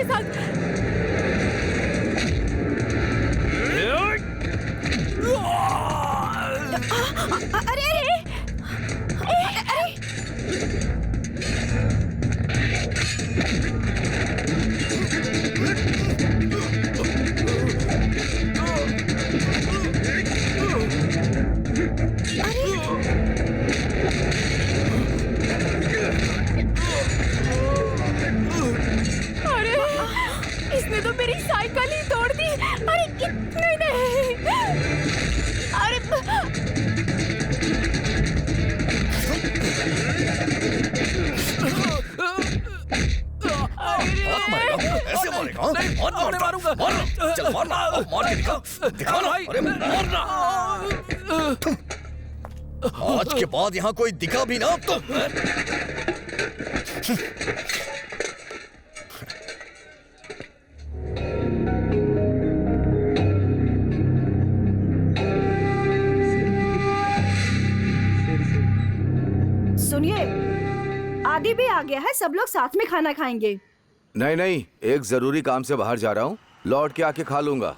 के साथ। अरे अरे इसने तो मेरी साइकिल ही तोड़ दी। अरे कितने नहीं। अरे ऐसे मारेगा? मारूंगा। चल मारना, मार के दिखा ना। अरे मारना। आज के बाद यहाँ कोई दिखा भी ना तो सुनिए, आदि भी आ गया है, सब लोग साथ में खाना खाएंगे। नहीं नहीं, एक जरूरी काम से बाहर जा रहा हूँ, लौट के आके खा लूंगा।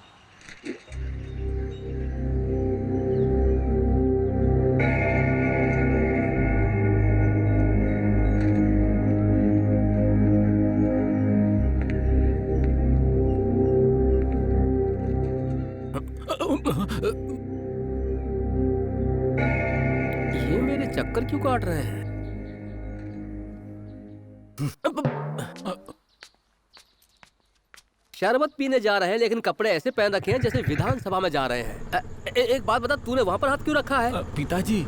ये मेरे चक्कर क्यों काट रहे हैं? शरबत पीने जा रहे हैं लेकिन कपड़े ऐसे पहन रखे हैं जैसे विधानसभा में जा रहे हैं। एक बात बता, तूने वहाँ पर हाथ क्यों रखा है? पिताजी,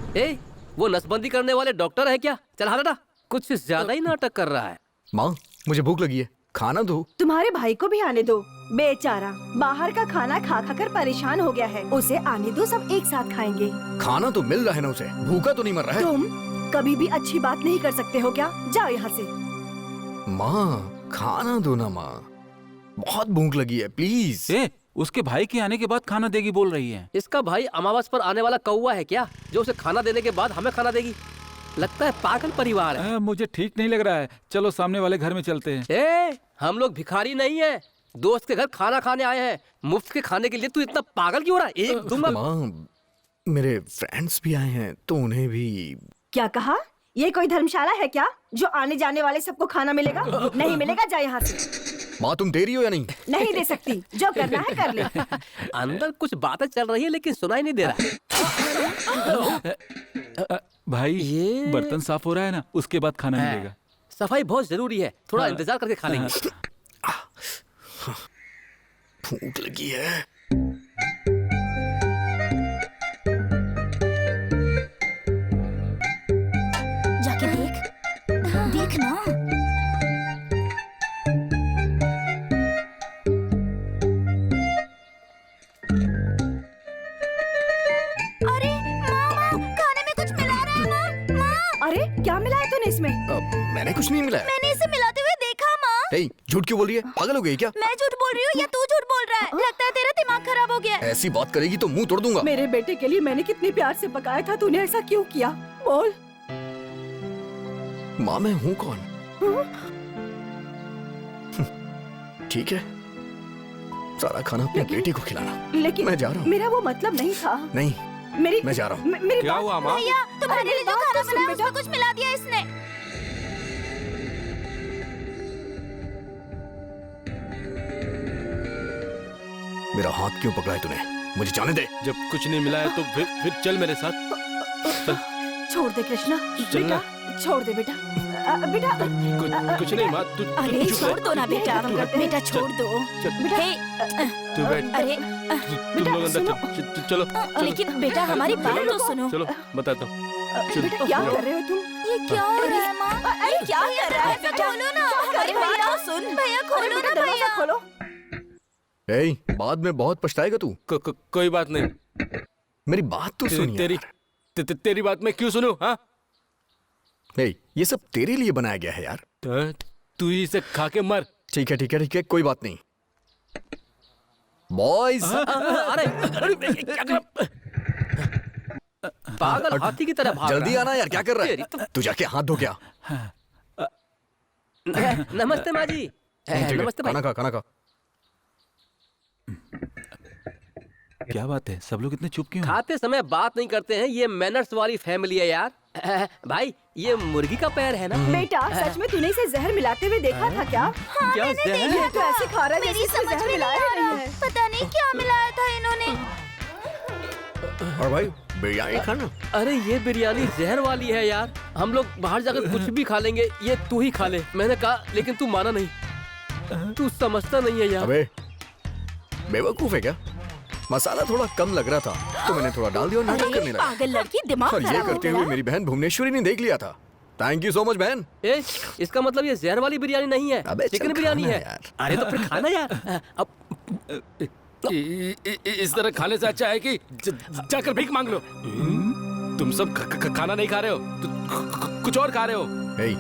वो नसबंदी करने वाले डॉक्टर है क्या? चल हाथ हटा, कुछ ज्यादा ही नाटक कर रहा है। माँ मुझे भूख लगी है, खाना दो। तुम्हारे भाई को भी आने दो, बेचारा बाहर का खाना खा खा कर परेशान हो गया है। उसे आने दो, सब एक साथ खाएंगे। खाना तो मिल रहा है ना उसे, भूखा तो नहीं मर रहा है। तुम कभी भी अच्छी बात नहीं कर सकते हो क्या? जाओ यहाँ से। माँ खाना दो ना माँ, बहुत भूख लगी है, प्लीज। उसके भाई के आने के बाद खाना देगी बोल रही है। इसका भाई अमावस पर आने वाला कौवा है क्या, जो उसे खाना देने के बाद हमें खाना देगी? लगता है पागल परिवार है। मुझे ठीक नहीं लग रहा है, चलो सामने वाले घर में चलते हैं। हम लोग भिखारी नहीं है, दोस्त के घर खाना खाने आए हैं। मुफ्त के खाने के लिए तू इतना पागल क्यों रहा है? एक दूंगा। माँ मेरे फ्रेंड्स भी आए हैं तो उन्हें भी। क्या कहा? ये कोई धर्मशाला है क्या जो आने जाने वाले सबको खाना मिलेगा? नहीं मिलेगा, जा यहाँ से। माँ तुम दे रही हो या नहीं? नहीं दे सकती, जो करना है कर ले। अंदर कुछ बातें चल रही है लेकिन सुनाई नहीं दे रहा। भाई ये बर्तन साफ हो रहा है ना, उसके बाद खाना मिलेगा। सफाई बहुत जरूरी है, थोड़ा इंतजार करके खा लेंगे। भूख लगी है। जाके देख ना। अरे मामा, खाने में कुछ मिला रहा है माँ। अरे क्या मिला है तूने इसमें? मैंने कुछ नहीं मिलाया। मैंने इसे मिलाते हुए देखा माँ। झूठ क्यों बोल रही है? पागल हो गई क्या? मैं झूठ बोल रही हूँ या तू झूठ बोल रहा है? लगता है तेरा दिमाग खराब हो गया। ऐसी बात करेगी तो मुंह तोड़ दूंगा। मेरे बेटे के लिए मैंने कितने प्यार से पकाया था, तूने ऐसा क्यों किया? बोल। माँ मैं हूँ कौन? ठीक है, सारा खाना अपने बेटे को खिलाना। लेकिन मैं जा रहा हूँ। मेरा वो मतलब नहीं था। नहीं, मेरी मैं जा रहा हूँ। मेरी क्या हुआ माँ? भैया तुम्हारे लिए जो खाना बनाया बेटा। उसमें कुछ मिला दिया इसने। मेरा हाथ क्यों पकड़ा है तूने? मुझे जाने दे। जब कुछ नहीं मिला है तो फिर चल मेरे साथ। छोड़ दे कृष्णा, बेटा छोड़ दे बेटा। बेटा कुछ नहीं माँ, तू अरे छोड़ दो ना बेटा, बेटा छोड़ दो। हे, तू बैठ। अरे तुम लोग अंदर चलो। लेकिन बेटा हमारी बात तो सुनो। चलो बताता हूँ। बेटा क्या कर रहे हो तुम? ये क्या हो रहा है माँ? ये क्या कर रहा है बेटा? खोलो ना, हमारी बात तो सुन। भैया खोलो ना भैया। खोलो। बाद में बहुत पछताएगा तू। कोई बात नहीं, मेरी बात तो सुन। तेरी बात मैं क्यों सुनूं? हाँ, ये सब तेरे लिए बनाया गया है यार। तू ही इसे खा के मर। ठीक है ठीक है ठीक है, कोई बात नहीं। बॉयज, अरे पागल हाथी की तरह भाग जल्दी आना यार, क्या कर रहा है? तू जाके हाथ धो क्या? नमस्ते माँ जी। ठीक है, नमस्ते भाई। खाना खा। क्या बात है, सब लोग इतने चुप क्यों हैं? खाते समय बात नहीं करते हैं, ये मैनर्स वाली फैमिली है यार। भाई ये मुर्गी का पैर है ना? बेटा सच में तूने इसे जहर मिलाते हुए देखा था क्या? क्या जहर? ये तो ऐसे खा रहा है मेरी जैसे इसमें समझ जहर में मिलाया नहीं आ ही नहीं रहा। है। पता नहीं क्या मिलाया था इन्होंने। और भाई बिरयानी खाना। अरे ये बिरयानी जहर वाली है यार, हम लोग बाहर जाकर कुछ भी खा लेंगे, ये तू ही खा ले। मैंने कहा लेकिन तू माना नहीं, तू समझता नहीं है यार। अबे बेवकूफ है क्या? मसाला थोड़ा कम लग रहा था तो मैंने थोड़ा डाल दिया और नाटक करने लगा। पागल लड़की, दिमाग और ये खराब हो करते हुए गया। मेरी बहन भुवनेश्वरी ने देख लिया था। थैंक यू सो मच बहन। ए, इसका मतलब ये जहर वाली बिरयानी नहीं है, अबे चल चिकन बिरयानी खाना है यार। अरे तो फिर खाना यार। अब इस तरह खाने से अच्छा है कि जाकर भीख मांग लो। तुम सब खाना नहीं खा रहे हो, कुछ और खा रहे हो। ए,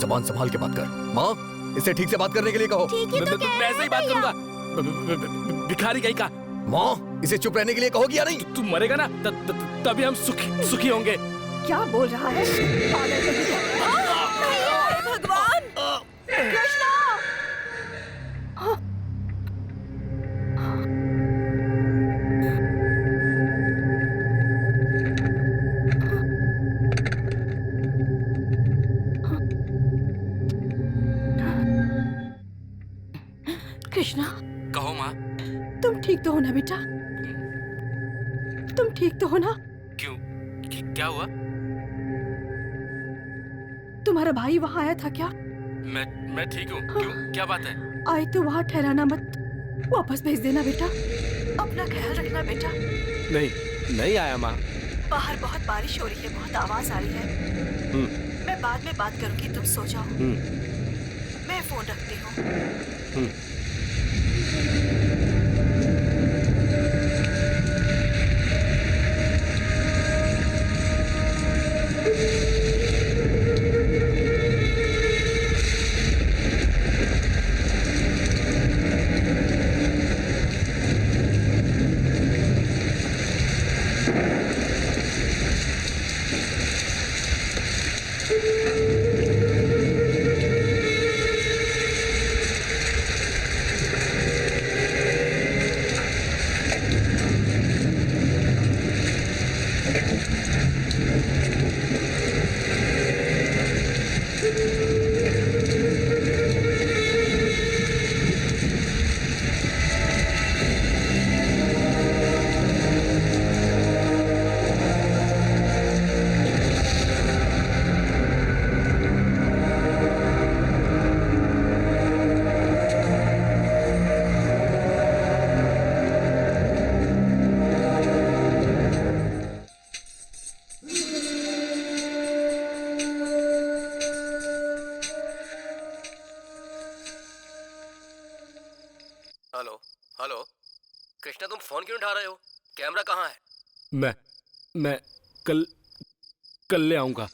जबान संभाल के बात कर। माँ इसे ठीक से बात करने के लिए कहो। ठीक है तो कह मैं रहे ऐसे ही हैं बात भैया। करूंगा। भिखारी कहीं का। माँ इसे चुप रहने के लिए कहोगी या नहीं? तू मरेगा ना तभी हम सुखी होंगे। क्या बोल रहा है? पागल कहीं का। हे भगवान! कृष्णा! कृष्णा, कहो माँ। तुम ठीक तो हो ना बेटा? तुम ठीक तो हो ना? क्यों? क्या हुआ? तुम्हारा भाई वहाँ आया था क्या? मैं ठीक हूँ। क्यों? क्या बात है? आए तो वहाँ ठहराना मत, वापस भेज देना बेटा। अपना ख्याल रखना बेटा। नहीं आया माँ। बाहर बहुत बारिश हो रही है, बहुत आवाज आ रही है। मैं बाद में बात करूंगी, तुम सो जाओ। मैं फोन रखती हूँ। हेलो कृष्णा, तुम फोन क्यों उठा रहे हो? कैमरा कहाँ है? मैं कल ले आऊंगा।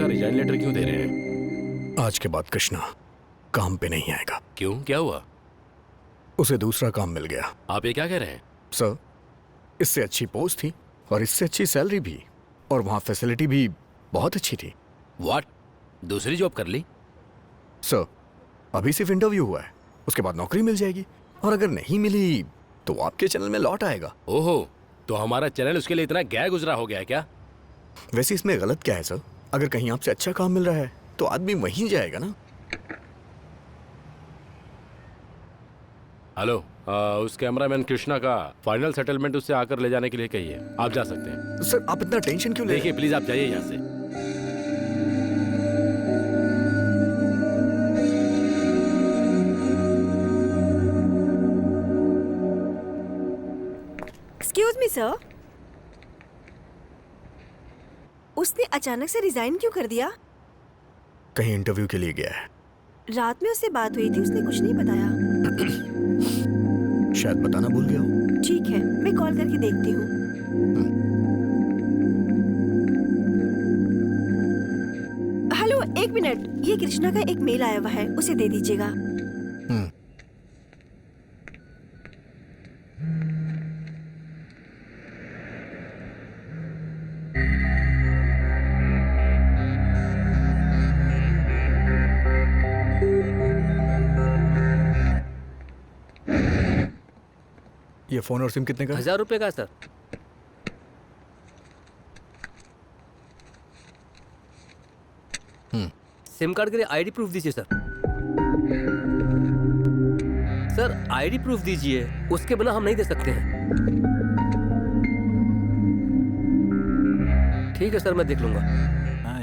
रिजाइन लेटर क्यों दे रहे हैं? आज के बाद कृष्णा काम पे नहीं आएगा। क्यों, क्या हुआ? उसे दूसरा काम मिल गया। आप ये क्या कह रहे हैं? सर, इससे अच्छी पोस्ट थी और इससे अच्छी सैलरी भी, और वहाँ फैसिलिटी भी बहुत अच्छी थी। व्हाट? दूसरी जॉब कर ली? सर, अभी सिर्फ इंटरव्यू हुआ है, उसके बाद नौकरी मिल जाएगी, और अगर नहीं मिली तो वो आपके चैनल में लौट आएगा। ओहो, तो हमारा चैनल उसके लिए इतना गया गुजरा हो गया है क्या? वैसे इसमें गलत क्या है सर? अगर कहीं आपसे अच्छा काम मिल रहा है तो आदमी वहीं जाएगा ना। हेलो, उस कैमरामैन कृष्णा का फाइनल सेटलमेंट उससे आकर ले जाने के लिए कहिए। आप जा सकते हैं। सर, आप इतना टेंशन क्यों ले रहे हैं? देखिए प्लीज, आप जाइए यहाँ से। सर, उसने अचानक से रिजाइन क्यों कर दिया? कहीं इंटरव्यू के लिए गया है। रात में उससे बात हुई थी, उसने कुछ नहीं बताया। शायद बताना भूल गया हो। ठीक है, मैं कॉल करके देखती हूँ। हेलो, एक मिनट, ये कृष्णा का एक मेल आया हुआ है, उसे दे दीजिएगा। ये फोन और सिम कितने का है? 1000 रुपए का सर। सिम कार्ड के लिए आईडी प्रूफ दीजिए सर। सर आईडी प्रूफ दीजिए, उसके बिना हम नहीं दे सकते हैं। ठीक है सर, मैं देख लूंगा।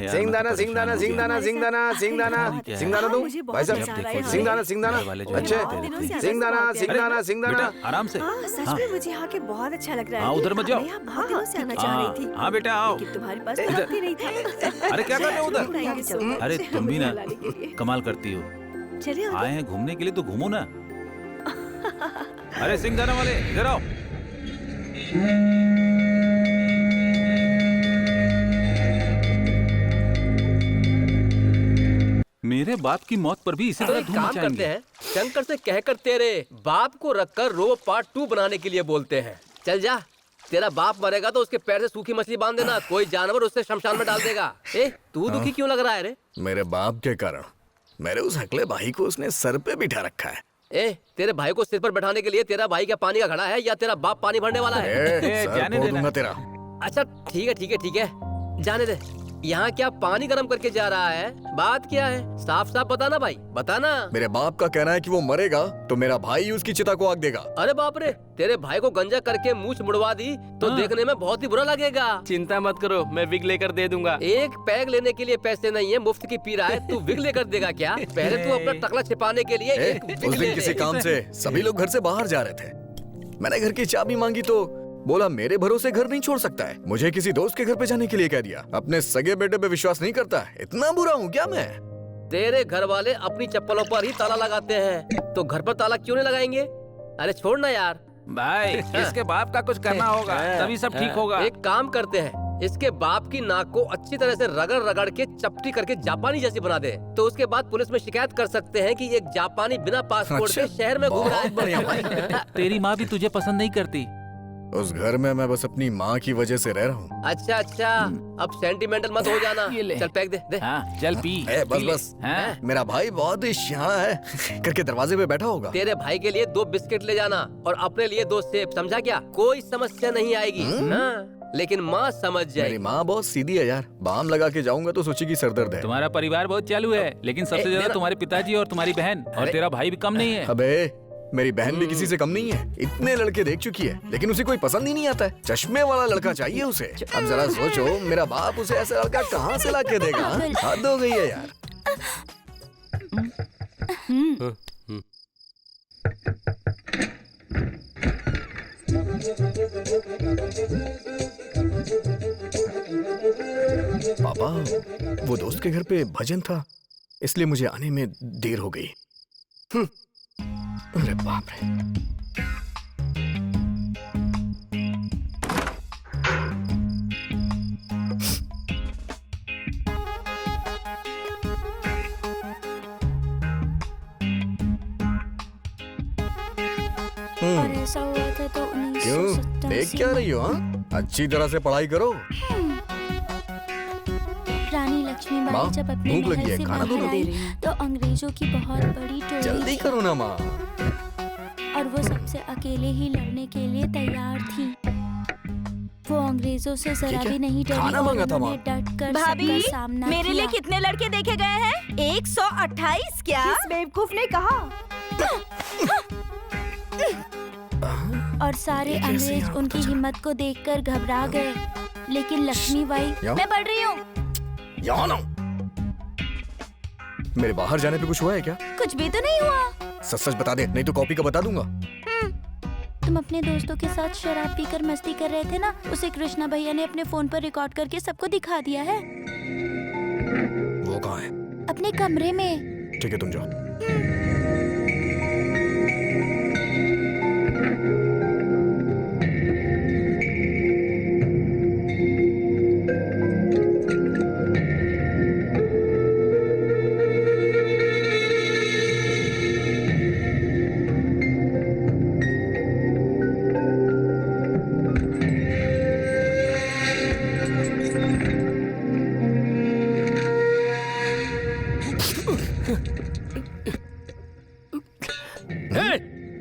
सिंगदाना सिंगदाना सिंगदाना सिंगदाना सिंगदाना सिंगदाना दूं भाई साहब, सिंगदाना सिंगदाना अच्छे, सिंगदाना सिंगदाना सिंगदाना आराम से। हाँ, सच में मुझे यहाँ के बहुत अच्छा लग रहा है। हाँ, उधर मत जाओ। मैं यहाँ बहुत दिनों से आना चाह रही थी। हाँ बेटा आओ। लेकिन तुम्हारे पास तो वक्त ही नहीं था। अरे क्या कर रहे हो उधर? Thank you so much। अरे तुम भी ना बुलाने के लिए। कमाल करती हो। चलिए आए हैं घूमने के लिए तो घूमो ना। अरे सिंगदाना वाले इधर आओ। मेरे बाप की मौत पर भी इसी तो तरह एक धूम काम करते मचाएंगे। हैं, शंकर से कहकर तेरे बाप को रखकर रो पार्ट 2 बनाने के लिए बोलते हैं। चल जा, तेरा बाप मरेगा तो उसके पैर से सूखी मछली बांध देना, कोई जानवर उससे शमशान में डाल देगा। ए, तू दुखी क्यों लग रहा है रे? मेरे बाप के कारण मेरे उस हकले भाई को उसने सर पे बिठा रखा है। ए, तेरे भाई को सिर पर बैठाने के लिए तेरा भाई क्या पानी का घड़ा है या तेरा बाप पानी भरने वाला है? सर जाने फोड़ देना। दूंगा तेरा। अच्छा ठीक है ठीक है ठीक है, जाने दे। यहाँ क्या पानी गर्म करके जा रहा है? बात क्या है? साफ साफ बताना भाई, बताना। मेरे बाप का कहना है कि वो मरेगा तो मेरा भाई उसकी चिता को आग देगा। अरे बाप रे, तेरे भाई को गंजा करके मूछ मुड़वा दी तो देखने में बहुत ही बुरा लगेगा। चिंता मत करो, मैं विग लेकर दे दूंगा। एक पैग लेने के लिए पैसे नहीं है, मुफ्त की पी रहा है, तू विग लेकर देगा क्या? पहले तू अपना टकला छिपाने के लिए ए, एक विग उस ले दिन ले। किसी काम से सभी लोग घर से बाहर जा रहे थे। मैंने घर की चाबी मांगी तो बोला मेरे भरोसे घर नहीं छोड़ सकता है। मुझे किसी दोस्त के घर पे जाने के लिए कह दिया। अपने सगे बेटे पे विश्वास नहीं करता। इतना बुरा हूँ क्या मैं? तेरे घर वाले अपनी चप्पलों पर ही ताला लगाते हैं, तो घर पर ताला क्यों नहीं लगाएंगे? अरे छोड़ ना यार। भाई इसके बाप का कुछ करना होगा, तभी सब ठीक होगा। एक काम करते हैं, इसके बाप की नाक को अच्छी तरह से रगड़ रगड़ के चपटी करके जापानी जैसी बना दे, तो उसके बाद पुलिस में शिकायत कर सकते हैं कि एक जापानी बिना पासपोर्ट के शहर में घूम रहा बहुत बढ़िया भाई। है। तेरी माँ भी तुझे पसंद नहीं करती। उस घर में मैं बस अपनी माँ की वजह से रह रहा हूँ। अच्छा अच्छा, अब सेंटिमेंटल मत हो जाना। चल पैक दे दे। हाँ चल पी। बस पी ले। बस हाँ? मेरा भाई बहुत ही शान है करके दरवाजे पे बैठा होगा। तेरे भाई के लिए 2 बिस्किट ले जाना और अपने लिए 2 सेब, समझा क्या? कोई समस्या नहीं आएगी। हाँ, लेकिन माँ समझ मेरी जाएगी। माँ बहुत सीधी है यार। बाम लगा के जाऊंगा तो सोचेगी सरदर्द है। तुम्हारा परिवार बहुत चालू है, लेकिन सबसे ज्यादा मेरा- तुम्हारे पिताजी और तुम्हारी बहन, और अरे- तेरा भाई भी कम नहीं है। अबे मेरी बहन भी किसी से कम नहीं है। इतने लड़के देख चुकी है लेकिन उसे कोई पसंद ही नहीं आता है। चश्मे वाला लड़का चाहिए उसे। अब जरा सोचो मेरा बाप उसे ऐसा लड़का कहाँ से ला के देगा? हद हो गई है यार। पापा, वो दोस्त के घर पे भजन था इसलिए मुझे आने में देर हो गई। अरे बाप रे। और ऐसा हुआ था तो क्यों देख क्या रही हो? हाँ, अच्छी तरह से पढ़ाई करो। रानी लक्ष्मीबाई माँ, जब अपने भूख लगी महल है, से खाना बाहर दो ना। आई तो अंग्रेजों की बहुत बड़ी जल्दी टोली करो ना माँ। और वो सबसे अकेले ही लड़ने के लिए तैयार थी। वो अंग्रेजों से जरा क्या? भी नहीं डरी खाना और मांगा था उन्होंने माँ। डट कर भाभी, सबका सामना मेरे लिए किया। कितने लड़के देखे गए हैं? 128 क्या? किस बेवकूफ ने कहा? और सारे ये कैसे अंग्रेज यहाँ उनकी पता चला? हिम्मत को देखकर घबरा गए। लेकिन लक्ष्मीबाई यहाँ? मैं पढ़ रही हूँ। यहाँ ना। मेरे बाहर जाने पे कुछ हुआ है क्या? कुछ भी तो नहीं हुआ। सच सच बता दे नहीं तो कॉपी का बता दूंगा। तुम अपने दोस्तों के साथ शराब पीकर मस्ती कर रहे थे ना, उसे कृष्णा भैया ने अपने फोन पर रिकॉर्ड करके सबको दिखा दिया है। वो कहाँ है? अपने कमरे में। ठीक है, तुम जाओ।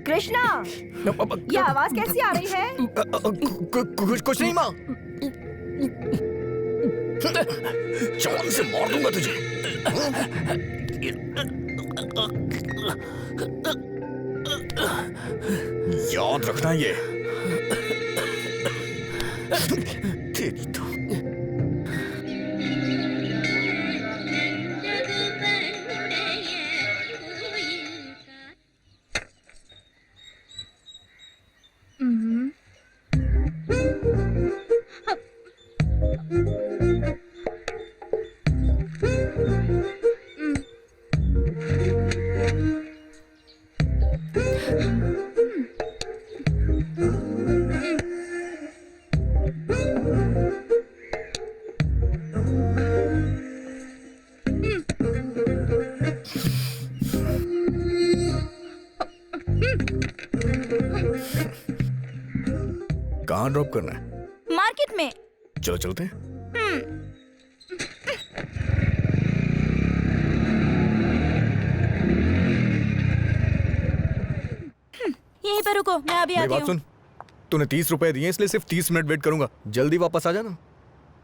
कृष्णा, ये आवाज कैसी आ रही है? कुछ नहीं माँ। जान से मार दूंगा तुझे। याद रखना ये। तेरी तो। कहाँ ड्रॉप करना है? मार्केट में। चलो चलते हैं। यहीं पर रुको, मैं अभी मेरी आती बात हूँ। सुन, तूने 30 रुपए दिए इसलिए सिर्फ 30 मिनट वेट करूंगा। जल्दी वापस आ जाना।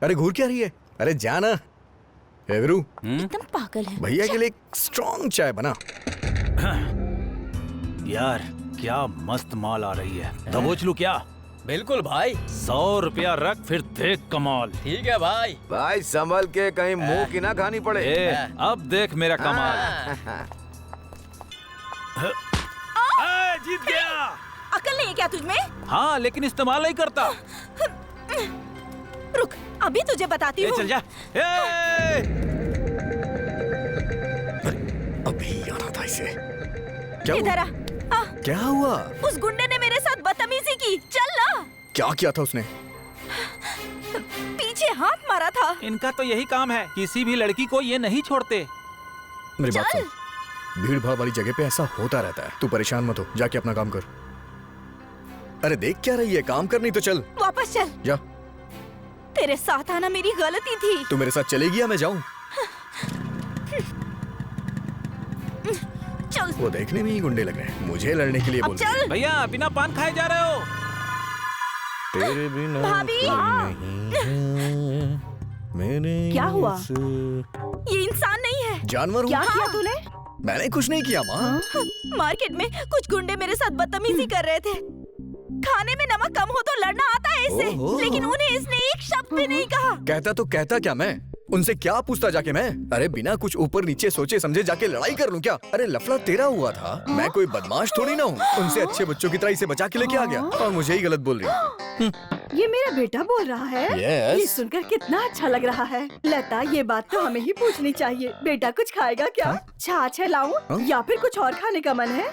अरे घूर क्या रही है? अरे जाना। वीरू, एकदम पागल है। भैया के लिए एक स्ट्रॉन्ग चाय बना। यार क्या मस्त माल आ रही है, दबोच लूं क्या? बिल्कुल भाई। 100 रुपया रख, फिर देख कमाल। ठीक है भाई। भाई संभल के, कहीं मुंह की ना खानी पड़े। ए, अब देख मेरा कमाल। जीत गया। अकल नहीं है क्या तुझमें? हाँ, लेकिन इस्तेमाल नहीं करता। रुक, अभी तुझे बताती हूँ। चल जा। अभी आना था इसे। क्या इधर आ। क्या हुआ? उस गुंडे ने मेरे साथ बदतमीजी की। चल ना। क्या किया था उसने? पीछे हाथ मारा था। इनका तो यही काम है, किसी भी लड़की को ये नहीं छोड़ते। मेरी बात सुन, भीड़ भाड़ वाली जगह पे ऐसा होता रहता है। तू परेशान मत हो, जाके अपना काम कर। अरे देख क्या रही है, काम कर, नहीं तो चल। वापस चल। जा। तेरे साथ आना मेरी गलती थी। तू मेरे साथ चलेगी या मैं जाऊं? चल। वो देखने में ही गुंडे लग रहे हैं, मुझे लड़ने के लिए बोल रहे हैं। भैया बिना पान खाए जा रहे हो? तेरे बिना भाभी। मेरे क्या हुआ? ये इंसान नहीं है। जानवर हूँ। क्या किया तूने? मैंने कुछ नहीं किया माँ। मार्केट में कुछ गुंडे मेरे साथ बदतमीजी कर रहे थे। खाने में नमक कम हो तो लड़ना आता है इससे, ओहो। लेकिन उन्हें इसने एक शब्द भी नहीं कहा। कहता तो कहता क्या मैं? उनसे क्या पूछता जाके मैं? अरे बिना कुछ ऊपर नीचे सोचे समझे जाके लड़ाई कर लूं क्या? अरे लफड़ा तेरा हुआ था, मैं कोई बदमाश थोड़ी ना हूँ। उनसे अच्छे बच्चों की तरह इसे बचा के लेके आ गया और मुझे ही गलत बोल रही है। ये मेरा बेटा बोल रहा है। Yes. ये सुनकर कितना अच्छा लग रहा है। लता, ये बात तो हमें ही पूछनी चाहिए। बेटा कुछ खाएगा क्या? छाछ है लाऊं या फिर कुछ और खाने का मन है?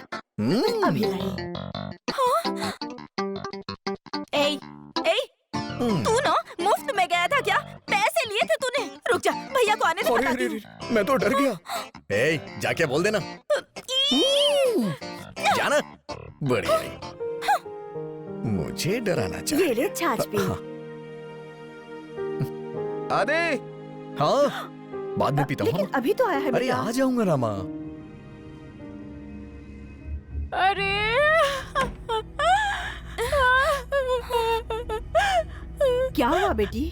अभी नहीं। तू ना मुफ्त में गया था क्या? पैसे लिए थे तूने? रुक जा, भैया को आने दे, बताती हूँ। मैं तो डर गया। ए, जाके बोल देना। जाना। बढ़िया। मुझे डराना चाहिए। ये ले छाछ पी। आदि। हाँ, बाद में पीता हूँ। लेकिन अभी तो आया है अरे बेटा। आ जाऊंगा रामा। अरे क्या हुआ बेटी?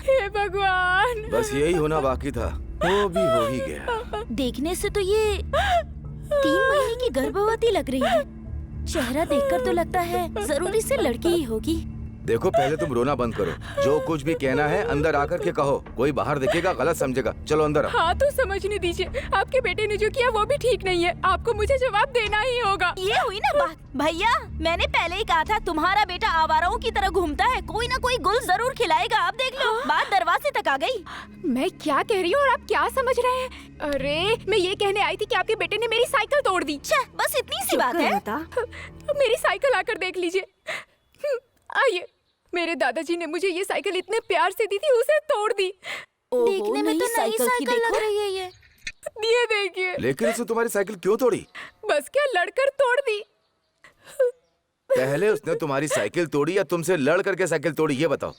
हे भगवान। बस यही होना बाकी था, वो भी हो ही गया। देखने से तो ये 3 महीने की गर्भवती लग रही है। चेहरा देखकर तो लगता है जरूरी से लड़की ही होगी। देखो पहले तुम रोना बंद करो। जो कुछ भी कहना है अंदर आकर के कहो, कोई बाहर देखेगा गलत समझेगा। चलो अंदर आओ। हाँ तो समझने दीजिए, आपके बेटे ने जो किया वो भी ठीक नहीं है, आपको मुझे जवाब देना ही होगा। ये हुई ना बात। भैया मैंने पहले ही कहा था तुम्हारा बेटा आवाराओं की तरह घूमता है, कोई ना कोई गुल जरूर खिलाएगा। आप देख लो, बात दरवाजे तक आ गई। मैं क्या कह रही हूँ और आप क्या समझ रहे हैं? अरे मैं ये कहने आई थी कि आपके बेटे ने मेरी साइकिल तोड़ दी। बस इतनी सी बात है। मेरी साइकिल आकर देख लीजिए। आइए, मेरे दादाजी ने मुझे ये साइकिल इतने प्यार से दी थी, उसे तोड़ दी। देखने में तो नई साइकिल लग रही है ये। ये देखिए। लेकिन उसने तुम्हारी साइकिल क्यों तोड़ी? बस क्या लड़कर तोड़ दी। पहले उसने तुम्हारी साइकिल तोड़ी या तुमसे लड़ करके साइकिल तोड़ी, ये बताओ।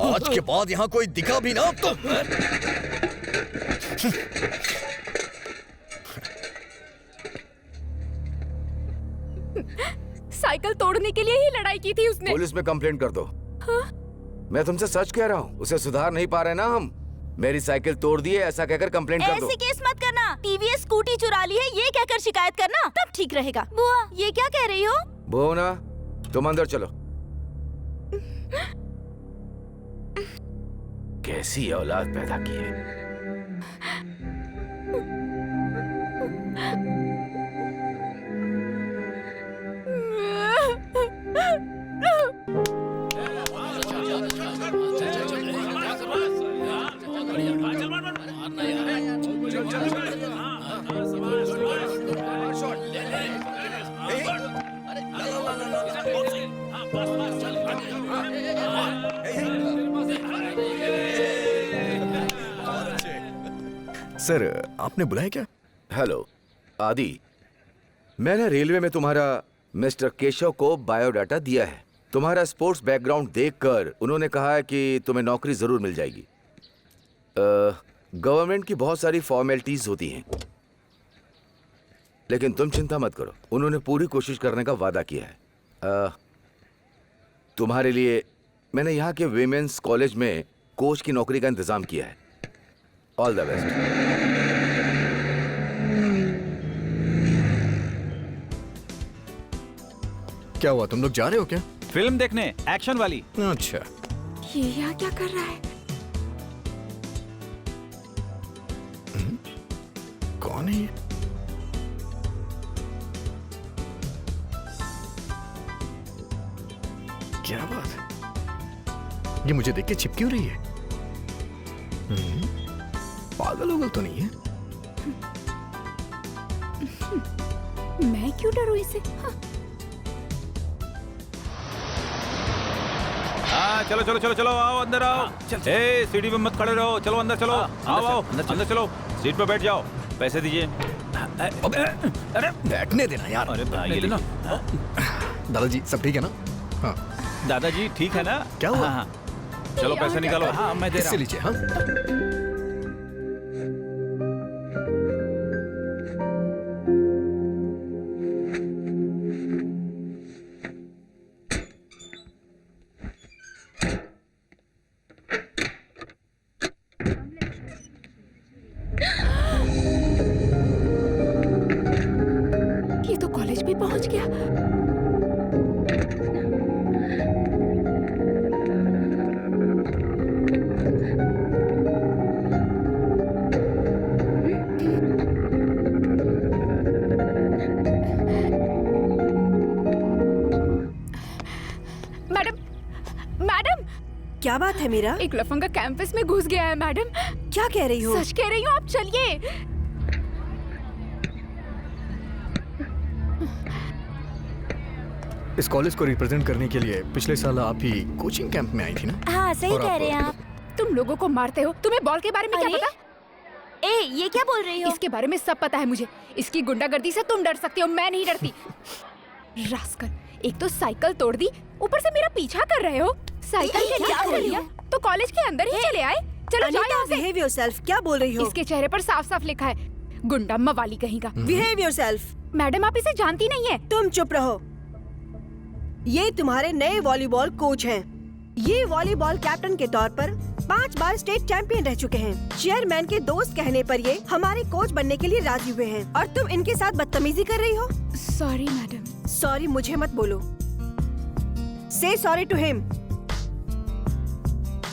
आज के बाद यहाँ कोई दिखा भी ना तो साइकिल तोड़ने के लिए ही लड़ाई की थी उसने। पुलिस में कंप्लेंट कर दो। हाँ? मैं तुमसे सच कह रहा हूँ, उसे सुधार नहीं पा रहे ना हम। मेरी साइकिल तोड़ दी है ऐसा कहकर कंप्लेंट कर दो। ऐसे केस मत करना। टीवीएस स्कूटी चुरा ली है ये कहकर शिकायत करना, तब ठीक रहेगा। बुआ ये क्या कह रही हो? भुवना तुम अंदर चलो। कैसी औलाद पैदा की है। सर आपने बुलाया क्या? हेलो आदि, मैंने रेलवे में तुम्हारा मिस्टर केशव को बायोडाटा दिया है। तुम्हारा स्पोर्ट्स बैकग्राउंड देखकर उन्होंने कहा है कि तुम्हें नौकरी जरूर मिल जाएगी। गवर्नमेंट की बहुत सारी फॉर्मेलिटीज होती हैं, लेकिन तुम चिंता मत करो, उन्होंने पूरी कोशिश करने का वादा किया है। तुम्हारे लिए मैंने यहाँ के विमेंस कॉलेज में कोच की नौकरी का इंतजाम किया है। All the best. क्या हुआ, तुम लोग जा रहे हो क्या? फिल्म देखने, एक्शन वाली। अच्छा ये यहाँ क्या कर रहा है? कौन है ये? क्या बात है, ये मुझे देख के छिप क्यों रही है? पागल होगल तो नहीं है? मैं क्यों डरूं इसे? हाँ। हाँ चलो चलो चलो चलो आओ अंदर आओ। ए सीढ़ी पे मत खड़े रहो, चलो अंदर चलो। आओ आओ अंदर चलो, सीट पे बैठ जाओ। पैसे दीजिए। अरे बैठने देना यार। अरे भाई ये लेना। दादाजी सब ठीक है ना? हाँ दादाजी ठीक है ना? क्या हुआ? हाँ, चलो पैसे निकालो। हाँ मैं दे रहा इससे हूँ। लीजिए। हाँ ये तो कॉलेज भी पहुंच गया। मैडम मैडम, क्या बात है मीरा? एक लफंगा कैंपस में घुस गया है मैडम। क्या कह रही हो? सच कह रही हूँ, आप चलिए। इस कॉलेज को रिप्रेजेंट करने के लिए पिछले साल आप ही कोचिंग कैंप में आई थी ना? हाँ सही और कह आप- रहे हैं आप। तुम लोगों को मारते हो। तुम्हें बॉल के बारे में क्या अरे? पता? ए ये क्या बोल रही हो? इसके बारे में सब पता है मुझे। इसकी गुंडागर्दी से तुम डर सकती हो, मैं नहीं डरती। रास्कल, एक तो साइकिल तोड़ दी, ऊपर से मेरा पीछा कर रहे हो। साइकिल ये के क्या क्या कर कर रही लिया हो? तो कॉलेज के अंदर ही चले आए। चलो जाओ यहाँ से। Behave yourself. क्या बोल रही हो? इसके चेहरे पर साफ साफ लिखा है, गुंडा मवाली कहीं का। Behave yourself. मैडम आप इसे जानती नहीं है। तुम चुप रहो। ये तुम्हारे नए वॉलीबॉल कोच हैं। ये वॉलीबॉल कैप्टन के तौर पर 5 बार स्टेट चैंपियन रह चुके हैं। चेयरमैन के दोस्त कहने पर ये हमारे कोच बनने के लिए राजी हुए हैं और तुम इनके साथ बदतमीजी कर रही हो। Sorry madam. सॉरी मुझे मत बोलो। से सॉरी टू हिम।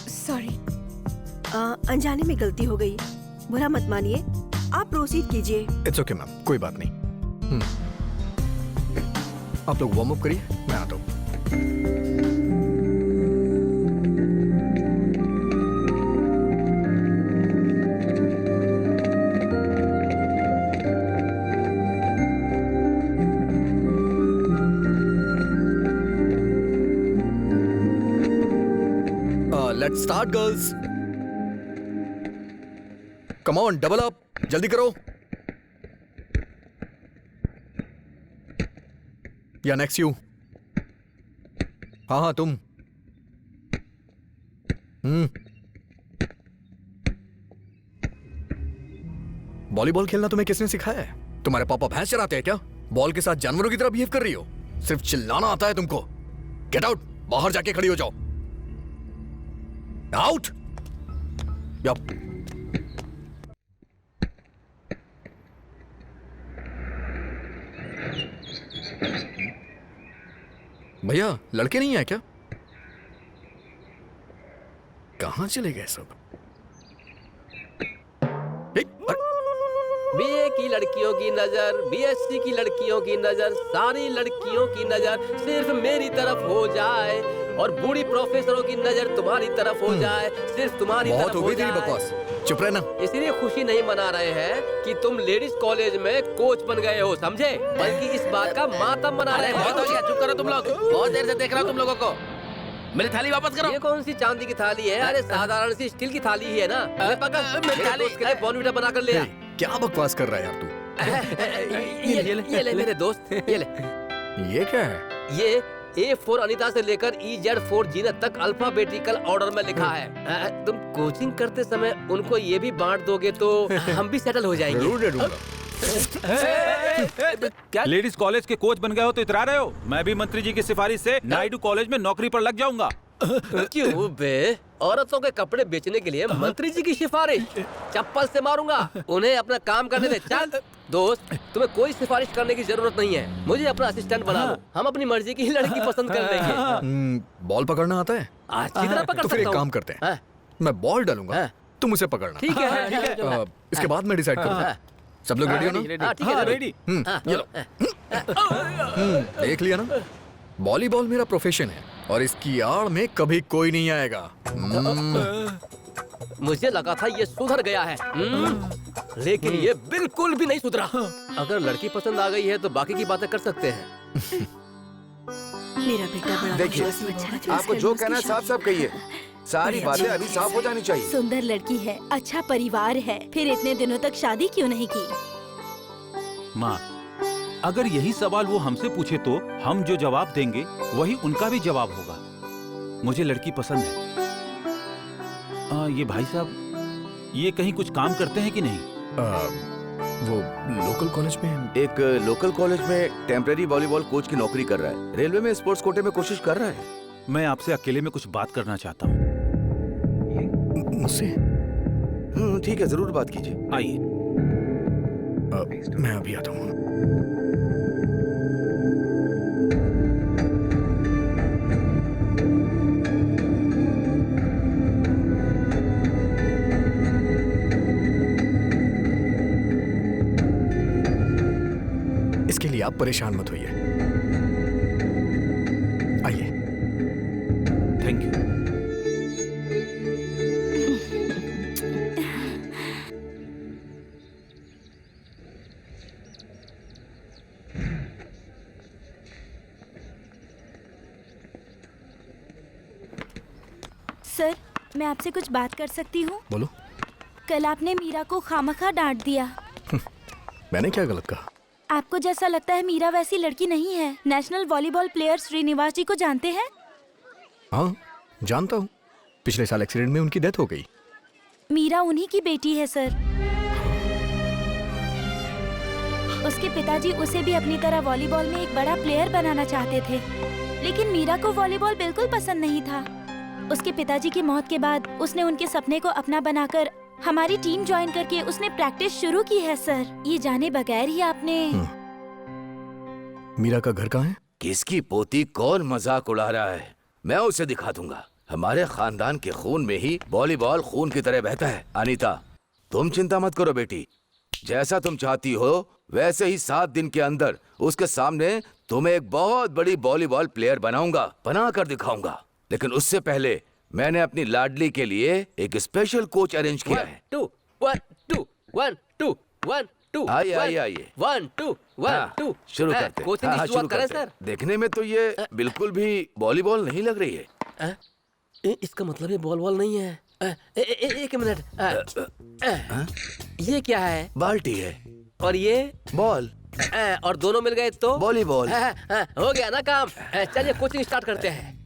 सॉरी। अनजाने में गलती हो गई, बुरा मत मानिए। आप प्रोसीड कीजिए। इट्स ओके मैम, कोई बात नहीं। आप लोग वार्म अप करिए, मैं आता हूँ। Let's start girls. Come on, double up, जल्दी करो। या नेक्स्ट यू। हाँ हाँ तुम। वॉलीबॉल खेलना तुम्हें किसने सिखाया है? तुम्हारे पापा भैंस चराते हैं क्या? बॉल के साथ जानवरों की तरह बिहेव कर रही हो। सिर्फ चिल्लाना आता है तुमको। गेट आउट, बाहर जाके खड़ी हो जाओ। आउट। यप। भैया लड़के नहीं है क्या? कहां चले गए सब? बीए की लड़कियों की नजर, बीएससी की लड़कियों की नजर, सारी लड़कियों की नजर सिर्फ मेरी तरफ हो जाए और बूढ़ी प्रोफेसरों की नजर तुम्हारी तरफ हो जाए, सिर्फ तुम्हारी बहुत तरफ हो हो गई तेरी जाए। बकवास, चुप रहना। इसीलिए खुशी नहीं मना रहे हैं कि तुम लेडीज कॉलेज में कोच बन गए हो, समझे? बल्कि इस बात का मातम मना रहे हैं। बहुत हो गया, चुप करो तुम लोग। बहुत देर से देख रहा हूँ तुम लोगों को। मेरी थाली वापस करो। ये कौन सी चांदी की थाली है? अरे साधारण सी स्टील की थाली ही है ना। ले पकड़, मेरी थाली के लिए बॉर्नविटा बना कर ले आ। क्या बकवास कर रहा है यार तू? ये ले मेरे दोस्त, ये ले। ये क्या है? ये A4 अनीता से लेकर EZ4 जीनत तक अल्फाबेटिकल ऑर्डर में लिखा है। तुम कोचिंग करते समय उनको ये भी बांट दोगे तो हम भी सेटल हो जाएंगे। जरूर दे दूंगा। क्या लेडीज कॉलेज के कोच बन गए हो तो इतरा रहे हो? मैं भी मंत्री जी की सिफारिश से नायडू कॉलेज में नौकरी पर लग जाऊंगा। क्यों बे? औरतों के कपड़े बेचने के लिए मंत्री जी की सिफारिश? चप्पल से मारूंगा। उन्हें अपना काम करने दे। चल दोस्त, तुम्हें कोई सिफारिश करने की जरूरत नहीं है। मुझे अपना असिस्टेंट बना लो, हम अपनी मर्जी की लड़की पसंद कर लेंगे। बॉल पकड़ना आता है? अच्छी तरह पकड़ तो फिर एक सकता हूँ। काम करते हैं, मैं बॉल डालूंगा, तुम उसे पकड़ना। ठीक है, ठीक है। इसके बाद मैं डिसाइड करूंगा। सब लोग रेडी हो ना? हाँ, ठीक है, रेडी। ये लो। देख लिया ना, वॉलीबॉल मेरा प्रोफेशन है और इसकी आड़ में कभी कोई नहीं आएगा। मुझे लगा था ये सुधर गया है, लेकिन ये बिल्कुल भी नहीं सुधरा। अगर लड़की पसंद आ गई है तो बाकी की बातें कर सकते हैं। मेरा बेटा बड़ा देखिए, विश्वासी बच्चा है। आपको जो कहना है साफ साफ कहिए। सारी बातें अभी साफ हो जानी चाहिए। सुंदर लड़की है, अच्छा परिवार है, फिर इतने दिनों तक शादी क्यों नहीं की? माँ, अगर यही सवाल वो हमसे पूछे तो हम जो जवाब देंगे वही उनका भी जवाब होगा। मुझे लड़की पसंद है। ये भाई साहब, ये कहीं कुछ काम करते हैं कि नहीं? वो लोकल कॉलेज में एक लोकल कॉलेज में टेम्परेरी वॉलीबॉल कोच की नौकरी कर रहा है। रेलवे में स्पोर्ट्स कोटे में कोशिश कर रहा है। मैं आपसे अकेले में कुछ बात करना चाहता हूँ। मुझसे? ठीक है, जरूर बात कीजिए। आइए। मैं अभी आता हूँ। इसके लिए आप परेशान मत होइए। आइए। Thank you. सर, मैं आपसे कुछ बात कर सकती हूँ? बोलो। कल आपने मीरा को खामखा डांट दिया। मैंने क्या गलत कहा? आपको जैसा लगता है मीरा वैसी लड़की नहीं है। नेशनल वॉलीबॉल प्लेयर श्रीनिवास जी को जानते हैं? हाँ, जानता हूँ। पिछले साल एक्सीडेंट में उनकी डेथ हो गई। मीरा उन्हीं की बेटी है सर। उसके पिताजी उसे भी अपनी तरह वॉलीबॉल में एक बड़ा प्लेयर बनाना चाहते थे, लेकिन मीरा को वॉलीबॉल बिल्कुल पसंद नहीं था। उसके पिताजी की मौत के बाद उसने उनके सपने को अपना बनाकर हमारी टीम ज्वाइन करके उसने प्रैक्टिस शुरू की है सर। ये जाने बगैर ही आपने। मीरा का घर कहाँ है? किसकी पोती कौन मजाक उड़ा रहा है? मैं उसे दिखा दूंगा। हमारे खानदान के खून में ही वॉलीबॉल खून की तरह बहता है। अनीता, तुम चिंता मत करो बेटी। जैसा तुम चाहती हो वैसे ही 7 दिन के अंदर उसके सामने तुम्हें एक बहुत बड़ी वॉलीबॉल प्लेयर बनाऊंगा, बना कर दिखाऊंगा। लेकिन उससे पहले मैंने अपनी लाडली के लिए एक स्पेशल कोच अरेंज किया है। 1 2 1 2 1 2 1 2 आइए आइए आइए। 1 2 1 2 शुरू करते हैं। कोचिंग की शुरुआत करें सर। देखने में तो ये बिल्कुल भी वॉलीबॉल नहीं लग रही है। इसका मतलब ये बॉल नहीं है। एक मिनट। ये क्या है? बाल्टी है। और ये बॉल। और दोनों मिल गए तो वॉलीबॉल। हो गया ना काम। चलिए कोचिंग स्टार्ट करते हैं।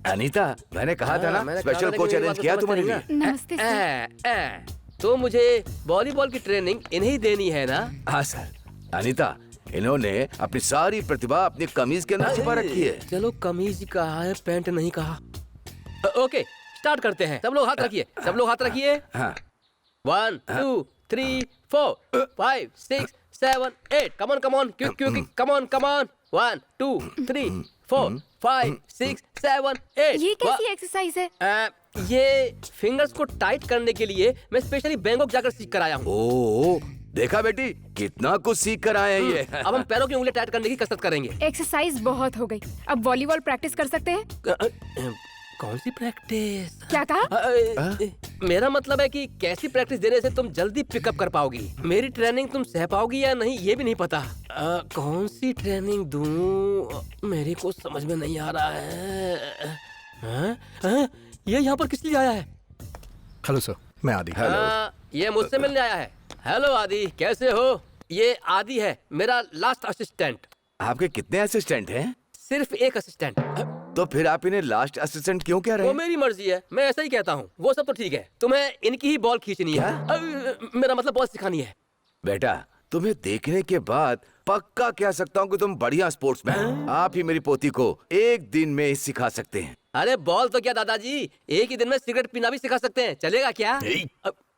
अनीता, मैंने कहा था ना स्पेशल कोच अरेंज किया तुम्हारे लिए। नमस्ते सर। तो मुझे वॉलीबॉल की ट्रेनिंग इन्हीं देनी है ना? हाँ सर। अनीता, इन्होंने अपनी सारी प्रतिभा अपनी कमीज के अंदर छुपा रखी है। चलो कमीज कहा है, पैंट नहीं कहा। ओके, स्टार्ट करते हैं। सब लोग हाथ रखिए, सब लोग हाथ रखिए। 1 2 3 4 5 6 7 8 come on quick come on 1 2 3 4 5 6 7 8। ये कैसी एक्सरसाइज है? ये फिंगर्स को टाइट करने के लिए मैं स्पेशली बैंकॉक जाकर सीख कर आया हूँ। ओह, देखा बेटी, कितना कुछ सीख कर आए हैं ये। अब हम पैरों की उंगलियां टाइट करने की कसरत करेंगे। एक्सरसाइज बहुत हो गई, अब वॉलीबॉल प्रैक्टिस कर सकते हैं? कौन सी प्रैक्टिस? क्या कहा? मेरा मतलब है कि कैसी प्रैक्टिस देने से तुम जल्दी पिकअप कर पाओगी। मेरी ट्रेनिंग तुम सह पाओगी या नहीं ये भी नहीं पता। कौन सी ट्रेनिंग दूं मेरे को समझ में नहीं आ रहा है। ये यहाँ पर किस लिए आया है? हेलो सर, मैं आदि। ये मुझसे मिलने आया है। हेलो आदि, कैसे हो? ये आदि है, मेरा लास्ट असिस्टेंट। आपके कितने असिस्टेंट हैं? सिर्फ एक असिस्टेंट। तो फिर आप इन्हें लास्ट असिस्टेंट क्यों कह रहे वो हैं? मेरी मर्जी है, मैं ऐसा ही कहता हूँ। वो सब तो ठीक है, तुम्हें इनकी ही बॉल खींचनी है। मेरा मतलब बॉल सिखानी है। बेटा, तुम्हें देखने के बाद पक्का कह सकता हूँ कि तुम बढ़िया स्पोर्ट्समैन। आप ही मेरी पोती को एक दिन में ही सिखा सकते हैं। अरे बॉल तो क्या दादाजी, एक ही दिन में सिगरेट पीना भी सिखा सकते हैं। चलेगा क्या?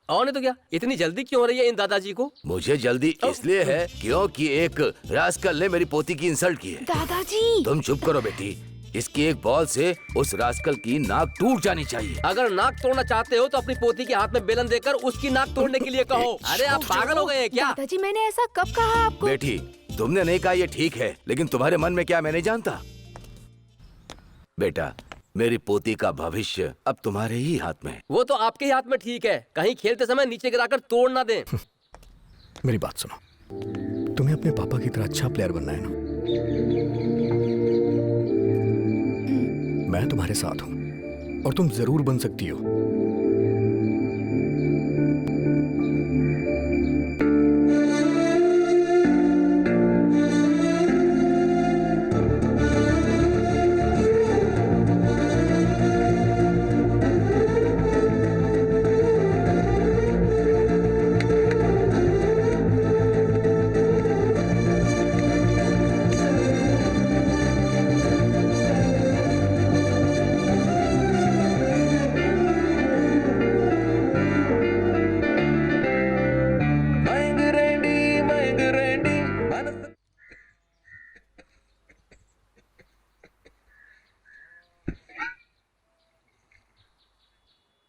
और नहीं तो क्या, इतनी जल्दी क्यों हो रही है इन दादाजी को? मुझे जल्दी इसलिए है क्योंकि एक रास्कल ने मेरी पोती की इंसल्ट की है। दादाजी! तुम चुप करो बेटी। इसकी एक बॉल से उस रास्कल की नाक टूट जानी चाहिए। अगर नाक तोड़ना चाहते हो तो अपनी पोती के हाथ में बेलन देकर उसकी नाक तोड़ने के लिए कहो। अरे आप पागल हो गए हैं क्या? दादाजी, मैंने ऐसा कब कहा आपको? बेटी, तुमने नहीं कहा ये ठीक है, लेकिन तुम्हारे मन में क्या मैं नहीं जानता। बेटा, मेरी पोती का भविष्य अब तुम्हारे ही हाथ में है। वो तो आपके ही हाथ में ठीक है, कहीं खेलते समय नीचे गिराकर तोड़ ना दें। मेरी बात सुनो, तुम्हें अपने पापा की तरह अच्छा प्लेयर बनना है ना? मैं तुम्हारे साथ हूं और तुम जरूर बन सकती हो।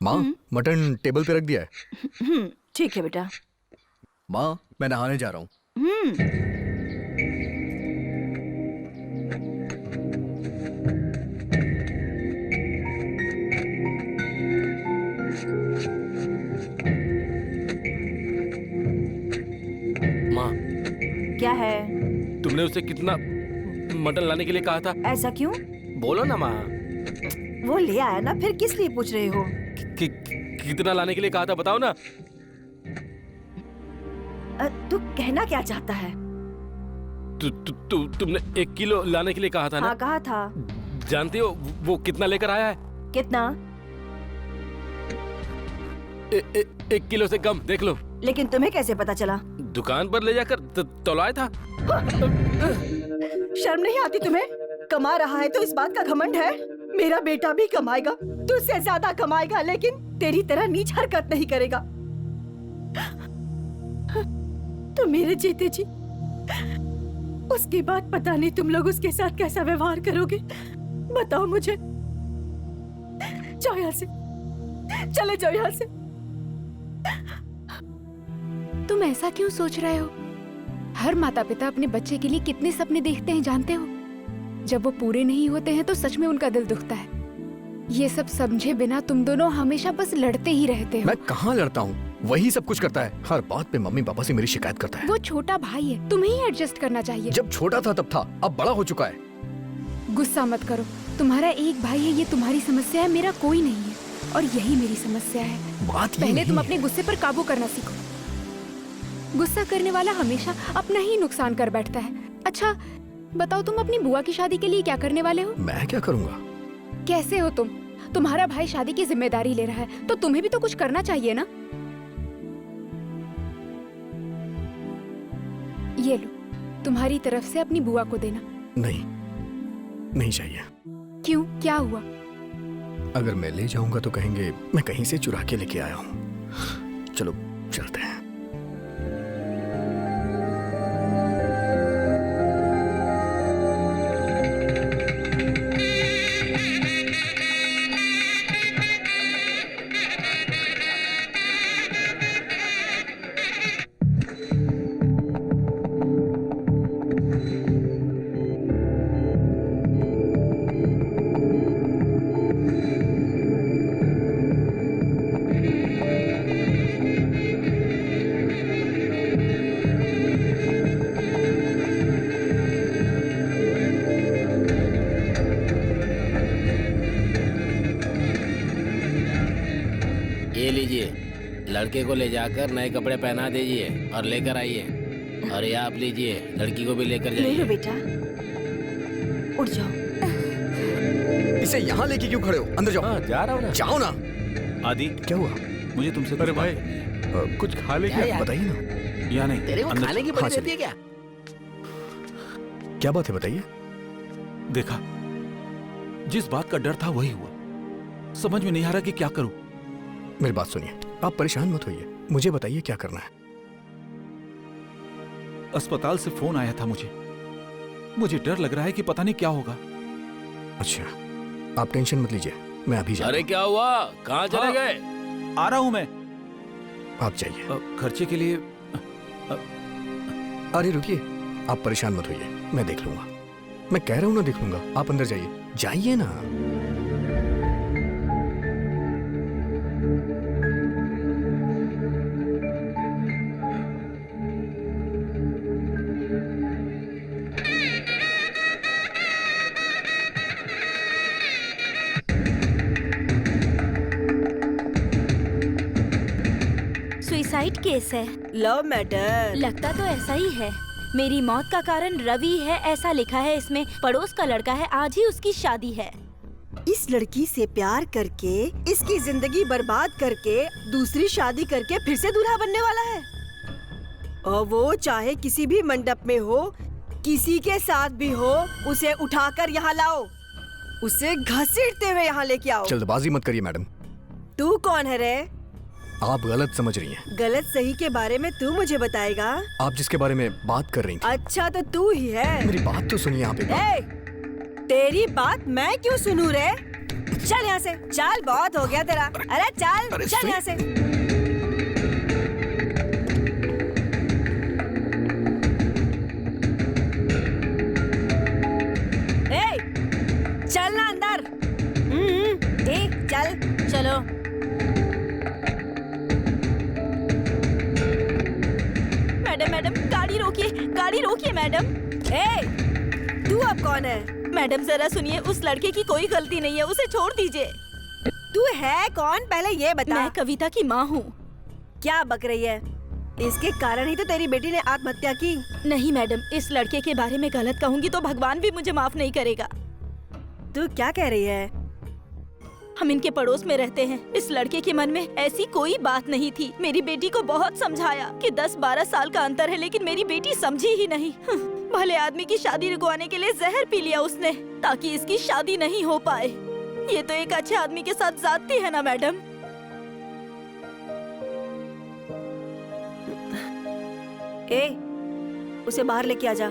माँ, मटन टेबल पे रख दिया है। ठीक है बेटा। माँ, मैं नहाने जा रहा हूँ। माँ, क्या है? तुमने उसे कितना मटन लाने के लिए कहा था? ऐसा क्यों? बोलो ना माँ। वो ले आया ना, फिर किस लिए पूछ रहे हो? कितना लाने के लिए कहा था बताओ ना। तू कहना क्या चाहता है? तुमने 1 किलो लाने के लिए कहा था ना? हाँ, कहा था। जानती हो वो कितना लेकर आया है? कितना? 1 किलो से कम, देख लो। लेकिन तुम्हें कैसे पता चला? दुकान पर ले जाकर तौलाया था। शर्म नहीं आती तुम्हें? कमा रहा है तो इस बात का घमंड है? मेरा बेटा भी कमाएगा, तुझसे ज्यादा कमाएगा, लेकिन तेरी तरह नीच हरकत नहीं करेगा। तो मेरे जीते जी उसके बाद पता नहीं तुम लोग उसके साथ कैसा व्यवहार करोगे। बताओ मुझे। जाओ यहाँ से, चले जाओ यहाँ से। तुम ऐसा क्यों सोच रहे हो? हर माता पिता अपने बच्चे के लिए कितने सपने देखते हैं जानते हो? जब वो पूरे नहीं होते हैं तो सच में उनका दिल दुखता है। ये सब समझे बिना तुम दोनों हमेशा बस लड़ते ही रहते हो। मैं कहाँ लड़ता हूँ? वही सब कुछ करता है। हर बात पे मम्मी पापा से मेरी शिकायत करता है। वो छोटा भाई है, तुम्हें ही एडजस्ट करना चाहिए। जब छोटा था तब था, अब बड़ा हो चुका है। गुस्सा मत करो। तुम्हारा एक भाई है, ये तुम्हारी समस्या है, मेरा कोई नहीं है। और यही मेरी समस्या है। बात पहले तुम अपने गुस्से पर काबू करना सीखो। गुस्सा करने वाला हमेशा अपना ही नुकसान कर बैठता है। अच्छा बताओ, तुम अपनी बुआ की शादी के लिए क्या करने वाले हो? मैं क्या करूँगा? कैसे हो तुम? तुम्हारा भाई शादी की जिम्मेदारी ले रहा है तो तुम्हें भी तो कुछ करना चाहिए ना। ये लो, तुम्हारी तरफ से अपनी बुआ को देना। नहीं, नहीं चाहिए। क्यों, क्या हुआ? अगर मैं ले जाऊंगा तो कहेंगे मैं कहीं से चुरा के लेके आया हूँ। चलो चलते हैं। लड़के को ले जाकर नए कपड़े पहना दीजिए और लेकर आइए। और ये आप लीजिए, लड़की को भी लेकर जाइए। ले लो बेटा, उठ जाओ। इसे यहाँ लेके क्यों खड़े हो? अंदर जाओ। हाँ, जा रहा हूँ ना। जाओ ना। आदि, क्या हुआ? मुझे तुमसे अरे भाई, कुछ खा ले क्या? बताइए ना। या नहीं? तेरे को खाने की पड़ी रहती है क्या? क्या बात है, बताइए। देखा, जिस बात का डर था वही हुआ। समझ में नहीं आ रहा कि क्या करूं। मेरी बात सुनिए, आप परेशान मत होइए, मुझे बताइए क्या करना है। अस्पताल से फोन आया था मुझे डर लग रहा है कि पता नहीं क्या होगा। अच्छा, आप टेंशन मत लीजिए, मैं अभी जा। अरे क्या हुआ? कहाँ चले गए? आ रहा हूं मैं। आप जाइए। खर्चे के लिए। अरे रुकिए, आप परेशान मत होइए, मैं देख लूंगा। मैं कह रहा हूं ना, देख लूंगा। आप अंदर जाइए, जाइए ना। सुसाइड केस है। Love matter. लगता तो ऐसा ही है। मेरी मौत का कारण रवि है ऐसा लिखा है इसमें। पड़ोस का लड़का है, आज ही उसकी शादी है। इस लड़की से प्यार करके, इसकी जिंदगी बर्बाद करके, दूसरी शादी करके फिर से दूल्हा बनने वाला है। और वो चाहे किसी भी मंडप में हो, किसी के साथ भी हो, उसे उठाकर यहाँ लाओ, उसे घसीटते हुए यहाँ लेके आओ। जल्दबाजी मत करिए मैडम। तू कौन है रे? आप गलत समझ रही हैं। गलत सही के बारे में तू मुझे बताएगा। आप जिसके बारे में बात कर रही थी। अच्छा तो तू ही है। मेरी बात तो सुनिए आप एक बार। तेरी बात मैं क्यों सुनूं रे? चल यहाँ से, चल, बहुत हो गया तेरा। अरे चल, चल यहाँ से। ए, चल ना अंदर। ठीक, चल। चलो। मैडम मैडम गाड़ी रोकिए, गाड़ी रोकिए मैडम। तू अब कौन है? मैडम जरा सुनिए, उस लड़के की कोई गलती नहीं है, उसे छोड़ दीजिए। तू है कौन पहले ये बता। मैं कविता की माँ हूँ। क्या बक रही है? इसके कारण ही तो तेरी बेटी ने आत्महत्या की। नहीं मैडम, इस लड़के के बारे में गलत कहूँगी तो भगवान भी मुझे माफ नहीं करेगा। तू क्या कह रही है? हम इनके पड़ोस में रहते हैं। इस लड़के के मन में ऐसी कोई बात नहीं थी। मेरी बेटी को बहुत समझाया कि 10-12 साल का अंतर है, लेकिन मेरी बेटी समझी ही नहीं। भले आदमी की शादी रुकवाने के लिए जहर पी लिया उसने, ताकि इसकी शादी नहीं हो पाए। ये तो एक अच्छे आदमी के साथ जाती है ना मैडम। उसे बाहर लेके आजा।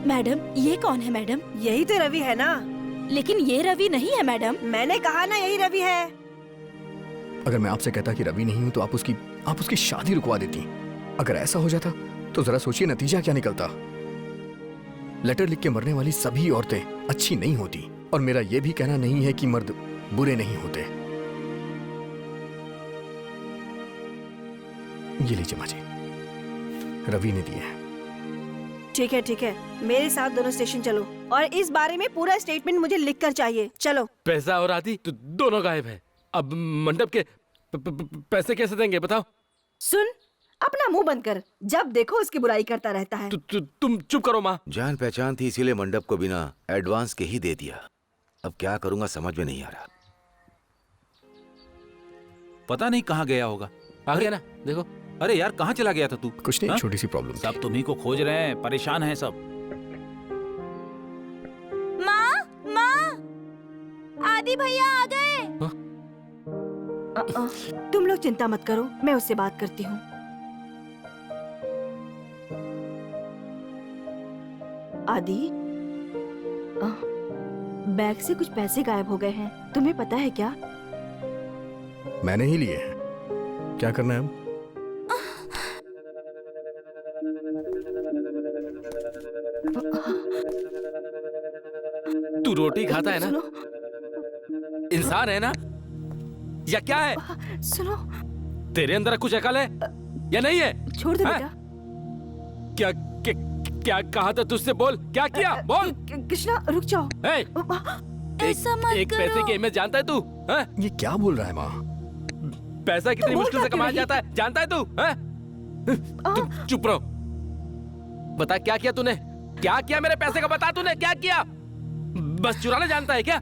मैडम ये कौन है मैडम? यही तो रवि है ना। लेकिन ये रवि नहीं है मैडम। मैंने कहा ना यही रवि है। अगर मैं आपसे कहता कि रवि नहीं हूं तो आप उसकी शादी रुकवा देती। अगर ऐसा हो जाता तो जरा सोचिए नतीजा क्या निकलता। लेटर लिख के मरने वाली सभी औरतें अच्छी नहीं होती, और मेरा यह भी कहना नहीं है कि मर्द बुरे नहीं होते। ये लीजिए माँ जी, रवि ने दिया है। ठीक है ठीक है, मेरे साथ दोनों स्टेशन चलो, और इस बारे में पूरा स्टेटमेंट मुझे लिखकर चाहिए। चलो। पैसा और आदि तो दोनों गायब है। अब मंडप के पैसे कैसे देंगे बताओ? सुन, अपना मुंह बंद कर, जब देखो उसकी बुराई करता रहता है। तुम चुप करो माँ। जान पहचान थी इसीलिए मंडप को बिना एडवांस के ही दे दिया। अब क्या करूंगा समझ में नहीं आ रहा। पता नहीं कहाँ गया होगा। आ गया ना, देखो। अरे यार कहाँ चला गया था तू? कुछ नहीं, छोटी सी प्रॉब्लम। सब तुम्ही को खोज रहे हैं, परेशान हैं सब। माँ, आदि भैया आ गए। तुम लोग चिंता मत करो, मैं उससे बात करती हूँ। आदि, बैग से कुछ पैसे गायब हो गए हैं, तुम्हें पता है क्या? मैंने ही लिए हैं। क्या करना है अब? तू रोटी खाता है ना? इंसान है ना या क्या है? सुनो, तेरे अंदर कुछ अकल है या नहीं है? छोड़ दे बेटा। क्या कहा था तुझसे? बोल, क्या किया? बोल। कृष्णा रुक जाओ। एक पैसे की अहमियत जानता है तू? ये क्या बोल रहा है माँ? पैसा कितनी मुश्किल से कमाया जाता है जानता है तू? तू चुप रहो। बता क्या किया तूने? क्या किया मेरे पैसे का? बता तूने क्या किया? बस चुराना जानता है क्या?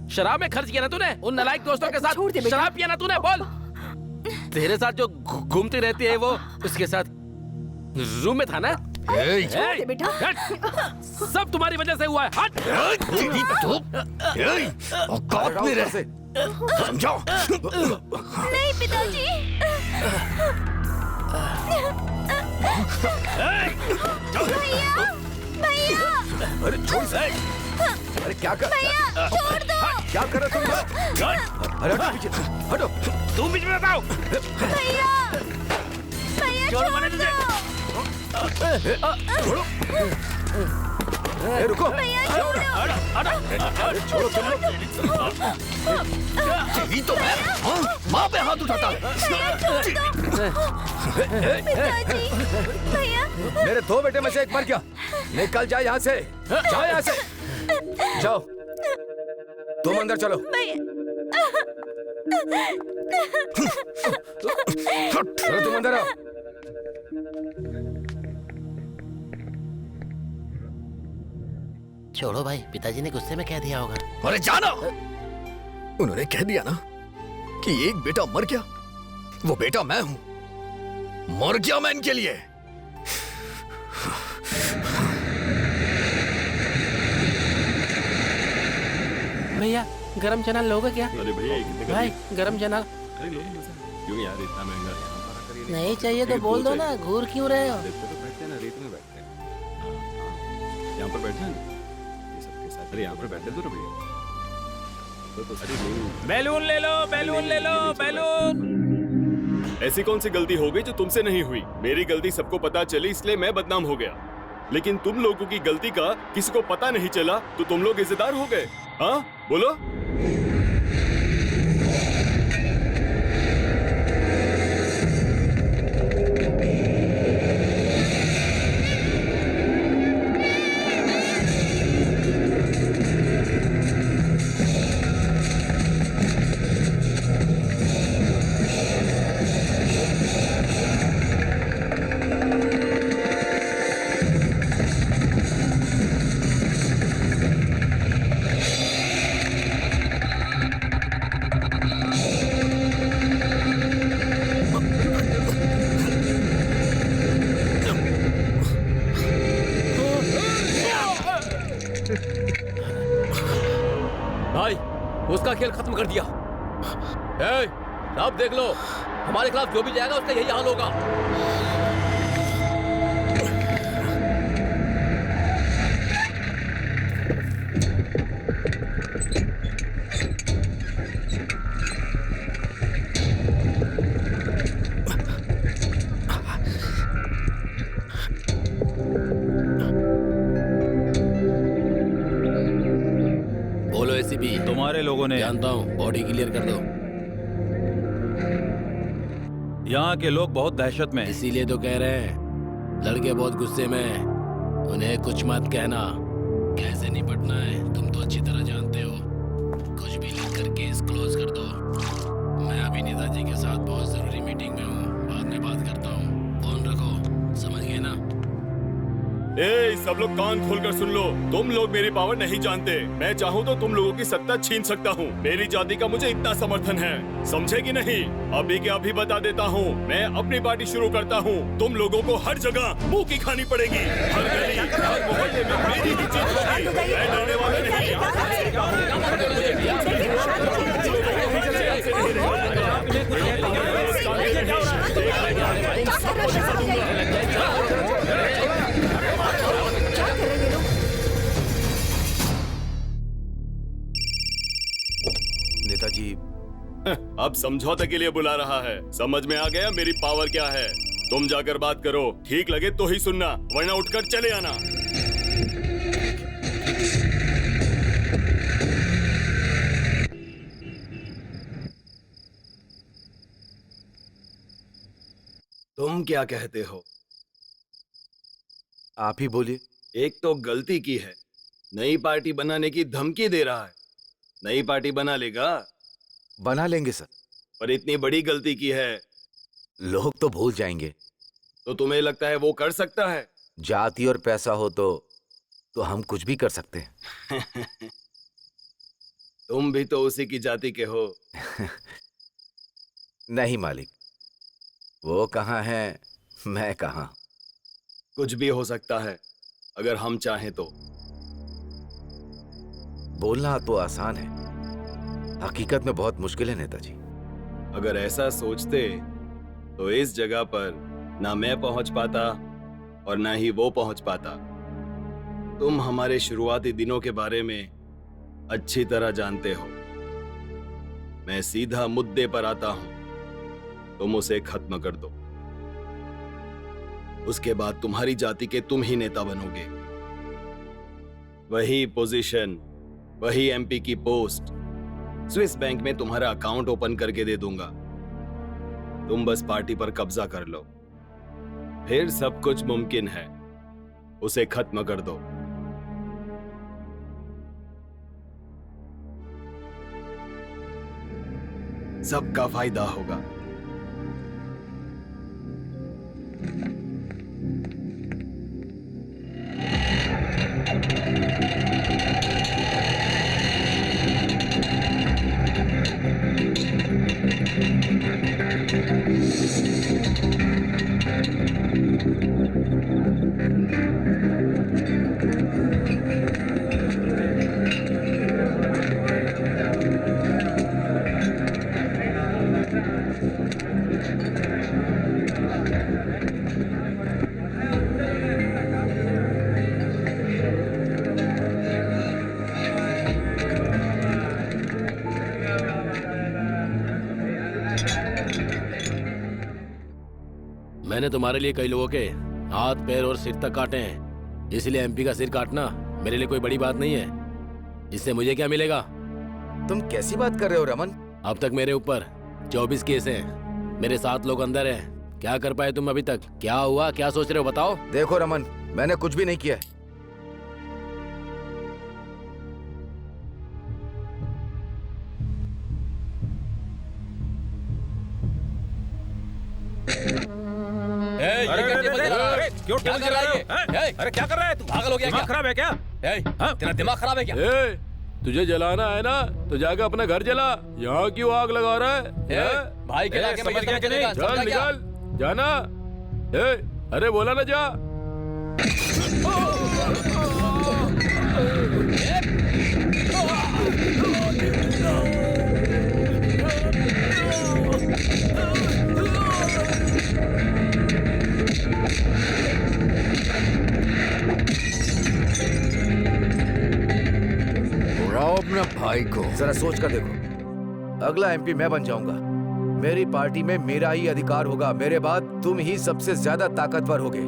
शराब में खर्च किया ना तूने? उन नालायक दोस्तों के साथ शराब पिया ना तूने? बोल। तेरे साथ जो घूमती रहती है वो उसके साथ रूम में था ना? छोड़ दे बेटा। सब तुम्हारी वजह से हुआ है। हट। औकात में रह से समझाओ। नहीं पिताजी। भैया, अरे छोड़ से। अरे क्या कर? भैया छोड़ दो। क्या कर रहे तुम? अरे हटो पीछे, हटो। तुम बीच में बताओ। भैया छोड़ दो। रुको। छोड़ो तुम लोग। यही तो है। माँ पे हाथ उठाता है। भैया मेरे 2 बेटे में से एक मर गया। निकल जा यहाँ से, जाओ यहाँ से, जाओ। तुम अंदर चलो। चलो तुम अंदर आओ। छोड़ो भाई, पिताजी ने गुस्से में कह दिया होगा। अरे जाना, उन्होंने कह दिया ना कि एक बेटा मर गया, वो बेटा मैं हूं। मर गया मैं इनके लिए। भैया गरम चना लोगे क्या? अरे भैया भाई गरम चना क्यों यार, इतना महंगा नहीं चाहिए तो बोल दो ना, घूर क्यों रहे हो? बैठते हैं ना, रेत में बैठते हैं। यहाँ पर बैठे हैं ना, ये सबके साथ। अरे यहाँ पर बैठे तो भैया। बैलून ले लो, बैलून ले लो, बैलून। ऐसी कौन सी गलती हो गई जो तुमसे नहीं हुई? मेरी गलती सबको पता चली इसलिए मैं बदनाम हो गया, लेकिन तुम लोगों की गलती का किसी को पता नहीं चला तो तुम लोग इज्जतदार हो गए। हाँ बोलो। भाई उसका खेल खत्म कर दिया। ए, अब देख लो, हमारे खिलाफ जो भी जाएगा उसका यही हाल होगा। बोलो एसीपी। तुम्हारे लोगों ने, जानता हूँ, बॉडी क्लियर कर दो। यहाँ के लोग बहुत दहशत में हैं। इसीलिए तो कह रहे हैं, लड़के बहुत गुस्से में हैं, उन्हें कुछ मत कहना। कैसे निपटना है तुम तो अच्छी तरह जानते हो। कुछ भी लिख कर केस क्लोज कर दो। मैं अभी नेताजी के साथ बहुत जरूरी मीटिंग में हूँ, बाद में बात करता हूँ। फोन रखो, समझ गए ना? ए, सब लोग कान खोलकर सुन लो। तुम लोग मेरी पावर नहीं जानते। मैं चाहूँ तो तुम लोगों की सत्ता छीन सकता हूँ। मेरी जाति का मुझे इतना समर्थन है, समझे कि नहीं? अभी के अभी बता देता हूँ, मैं अपनी पार्टी शुरू करता हूँ। तुम लोगों को हर जगह मुंह की खानी पड़ेगी। हर गली, हर मोहल्ले में मेरी ही जीत होगी। मैं डरने वाला नेताजी, अब समझौते के लिए बुला रहा है। समझ में आ गया मेरी पावर क्या है? तुम जाकर बात करो, ठीक लगे तो ही सुनना, वरना उठकर चले आना। तुम क्या कहते हो? आप ही बोलिए। एक तो गलती की है, नई पार्टी बनाने की धमकी दे रहा है। नई पार्टी बना लेगा? बना लेंगे सर। पर इतनी बड़ी गलती की है, लोग तो भूल जाएंगे। तो तुम्हें लगता है वो कर सकता है? जाति और पैसा हो तो हम कुछ भी कर सकते हैं। तुम भी तो उसी की जाति के हो। नहीं मालिक, वो कहाँ है, मैं कहाँ। कुछ भी हो सकता है अगर हम चाहें तो। बोलना तो आसान है, हकीकत में बहुत मुश्किल है नेताजी। अगर ऐसा सोचते तो इस जगह पर ना मैं पहुंच पाता और ना ही वो पहुंच पाता। तुम हमारे शुरुआती दिनों के बारे में अच्छी तरह जानते हो। मैं सीधा मुद्दे पर आता हूं, तुम उसे खत्म कर दो। उसके बाद तुम्हारी जाति के तुम ही नेता बनोगे। वही पोजीशन, वही एमपी की पोस्ट, स्विस बैंक में तुम्हारा अकाउंट ओपन करके दे दूंगा। तुम बस पार्टी पर कब्जा कर लो, फिर सब कुछ मुमकिन है। उसे खत्म कर दो। सबका फायदा होगा। मैंने तुम्हारे लिए कई लोगों के हाथ पैर और सिर तक काटे हैं, इसलिए एमपी का सिर काटना मेरे लिए कोई बड़ी बात नहीं है। इससे मुझे क्या मिलेगा? तुम कैसी बात कर रहे हो रमन? अब तक मेरे ऊपर 24 केस हैं, मेरे 7 लोग अंदर हैं। क्या कर पाए तुम अभी तक? क्या हुआ? क्या सोच रहे हो? बताओ। देखो रमन, मैंने कुछ भी नहीं किया है। क्यों टेबल जला रहे हो? अरे क्या कर रहा है तू? पागल हो गया? दिमाग खराब है क्या? तेरा दिमाग खराब है क्या? तुझे जलाना है ना तो जाकर अपना घर जला, यहाँ क्यों आग लगा रहा है? भाई के लाके समझ गया कि नहीं? चल निकल, जाना। अरे बोला ना जा। उड़ाओ अपने भाई को। जरा सोच कर देखो, अगला एमपी मैं बन जाऊंगा। मेरी पार्टी में मेरा ही अधिकार होगा। मेरे बाद तुम ही सबसे ज्यादा ताकतवर होगे।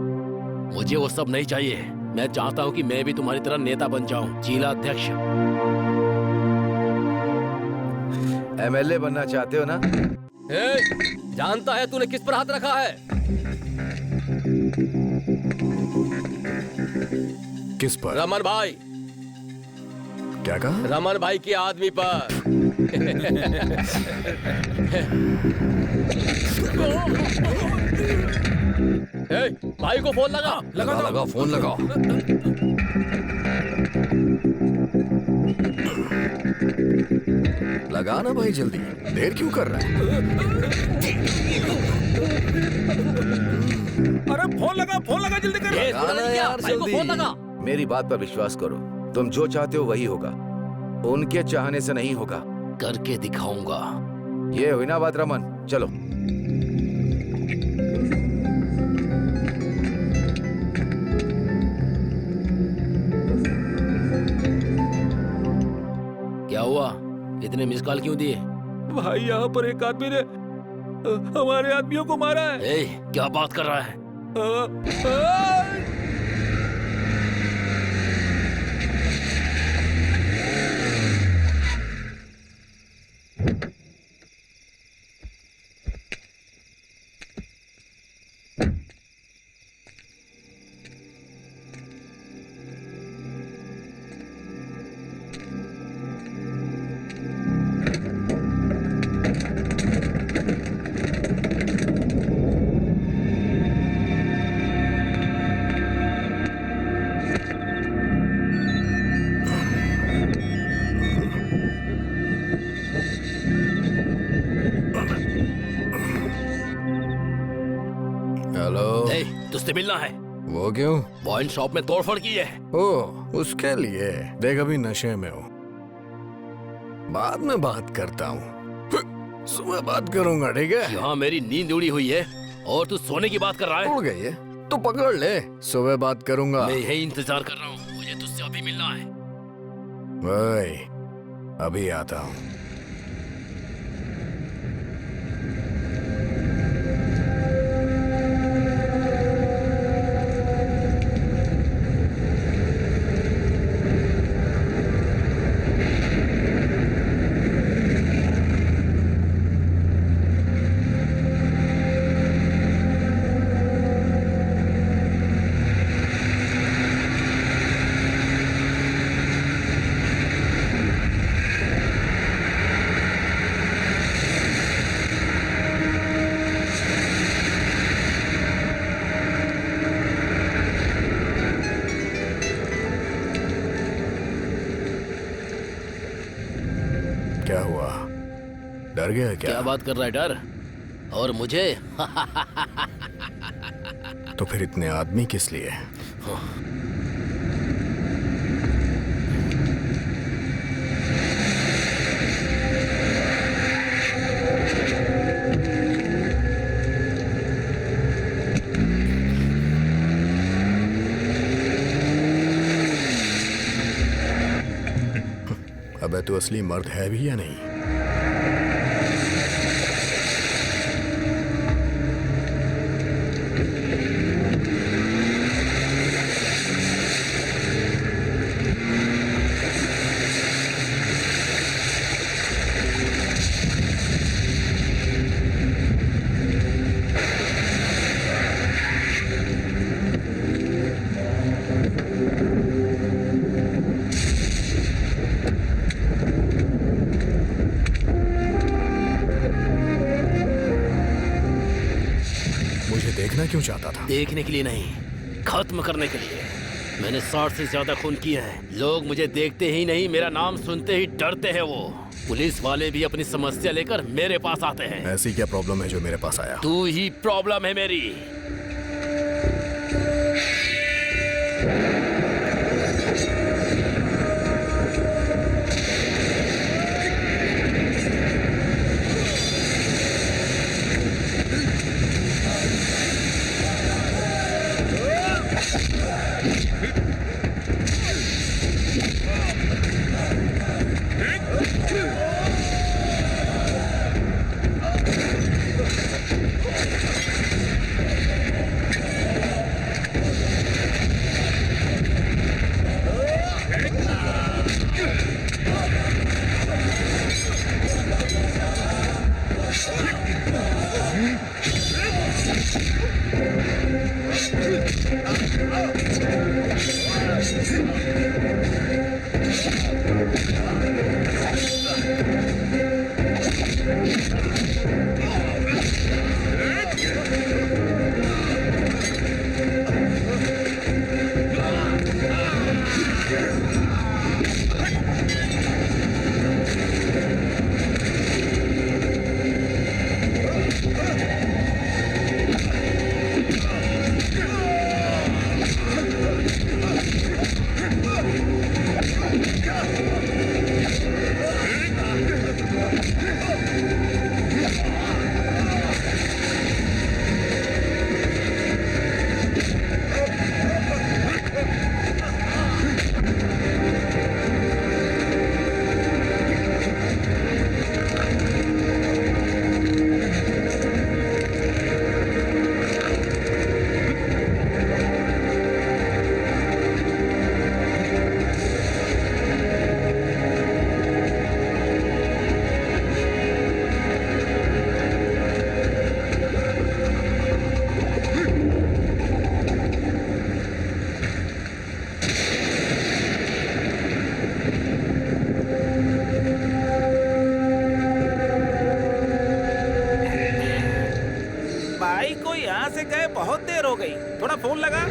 मुझे वो सब नहीं चाहिए। मैं चाहता हूँ कि मैं भी तुम्हारी तरह नेता बन जाऊँ, जिला अध्यक्ष। एमएलए बनना चाहते हो ना? जानता है तूने किस पर हाथ रखा है? किस पर? रमन भाई। क्या कहा? रमन भाई के आदमी पर। भाई को फोन लगा। लगा फोन लगा। लगा ना भाई, जल्दी। देर क्यों कर रहा है? अरे फोन लगा जल्दी कर। यार भाई को फोन लगा। मेरी बात पर विश्वास करो, तुम जो चाहते हो वही होगा। उनके चाहने से नहीं होगा। करके दिखाऊंगा। ये हुई ना बात रमन, चलो। क्या हुआ? इतने मिस कॉल क्यों दिए? भाई यहाँ पर एक आदमी ने हमारे आदमियों को मारा है। क्या बात कर रहा है? तुझसे मिलना है। वो क्यों? वाइन शॉप में तोड़फोड़ की है। ओह, उसके लिए। देख अभी नशे में हो, बाद में बात करता हूँ। सुबह बात करूंगा, ठीक है? यहाँ मेरी नींद उड़ी हुई है और तू सोने की बात कर रहा है। उड़ गई है तो पकड़ ले, सुबह बात करूंगा। मैं यही इंतजार कर रहा हूँ, मुझे तुझसे अभी मिलना है। भाई अभी आता हूँ। डर गया क्या बात कर रहा है डर? और मुझे? तो फिर इतने आदमी किस लिए? अबे तू असली मर्द है भी या नहीं? देखना क्यों चाहता था? देखने के लिए नहीं, खत्म करने के लिए। मैंने 60 से ज्यादा खून किए हैं। लोग मुझे देखते ही नहीं, मेरा नाम सुनते ही डरते हैं। वो पुलिस वाले भी अपनी समस्या लेकर मेरे पास आते हैं। ऐसी क्या प्रॉब्लम है जो मेरे पास आया? तू ही प्रॉब्लम है मेरी। बहुत देर हो गई, थोड़ा फोन लगा।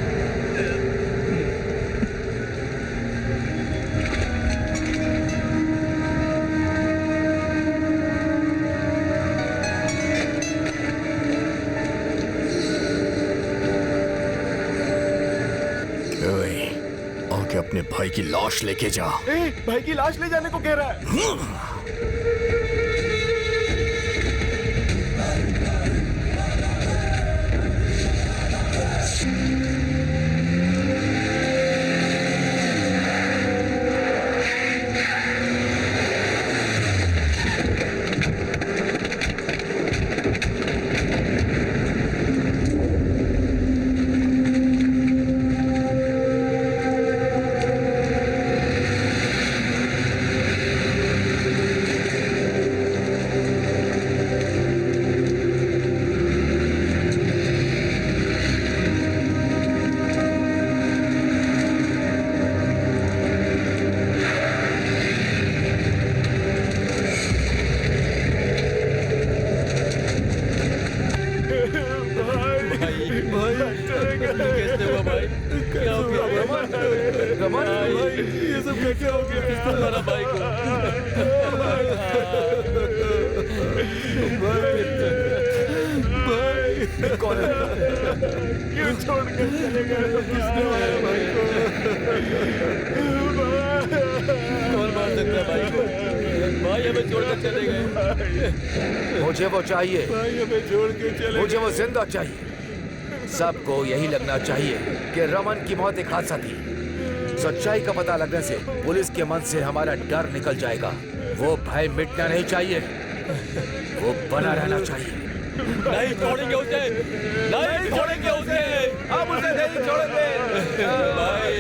आके अपने भाई की लाश लेके जा। भाई की लाश ले जाने को कह रहा है। कौन है? क्यों छोड़कर चले गए? किसने मारा भाई को? कौन मार सकता है भाई को? भाई हमें छोड़कर चले गए। मुझे वो चाहिए, भाई हमें छोड़ के चले मुझे वो जिंदा चाहिए। सबको यही लगना चाहिए कि रमन की मौत एक हादसा थी। सच्चाई का पता लगने से पुलिस के मन से हमारा डर निकल जाएगा। वो भय मिटना नहीं चाहिए, वो बना रहना चाहिए। नहीं छोड़ेंगे उसे, नहीं छोड़ेंगे उसे, हम उसे नहीं छोड़ेंगे भाई।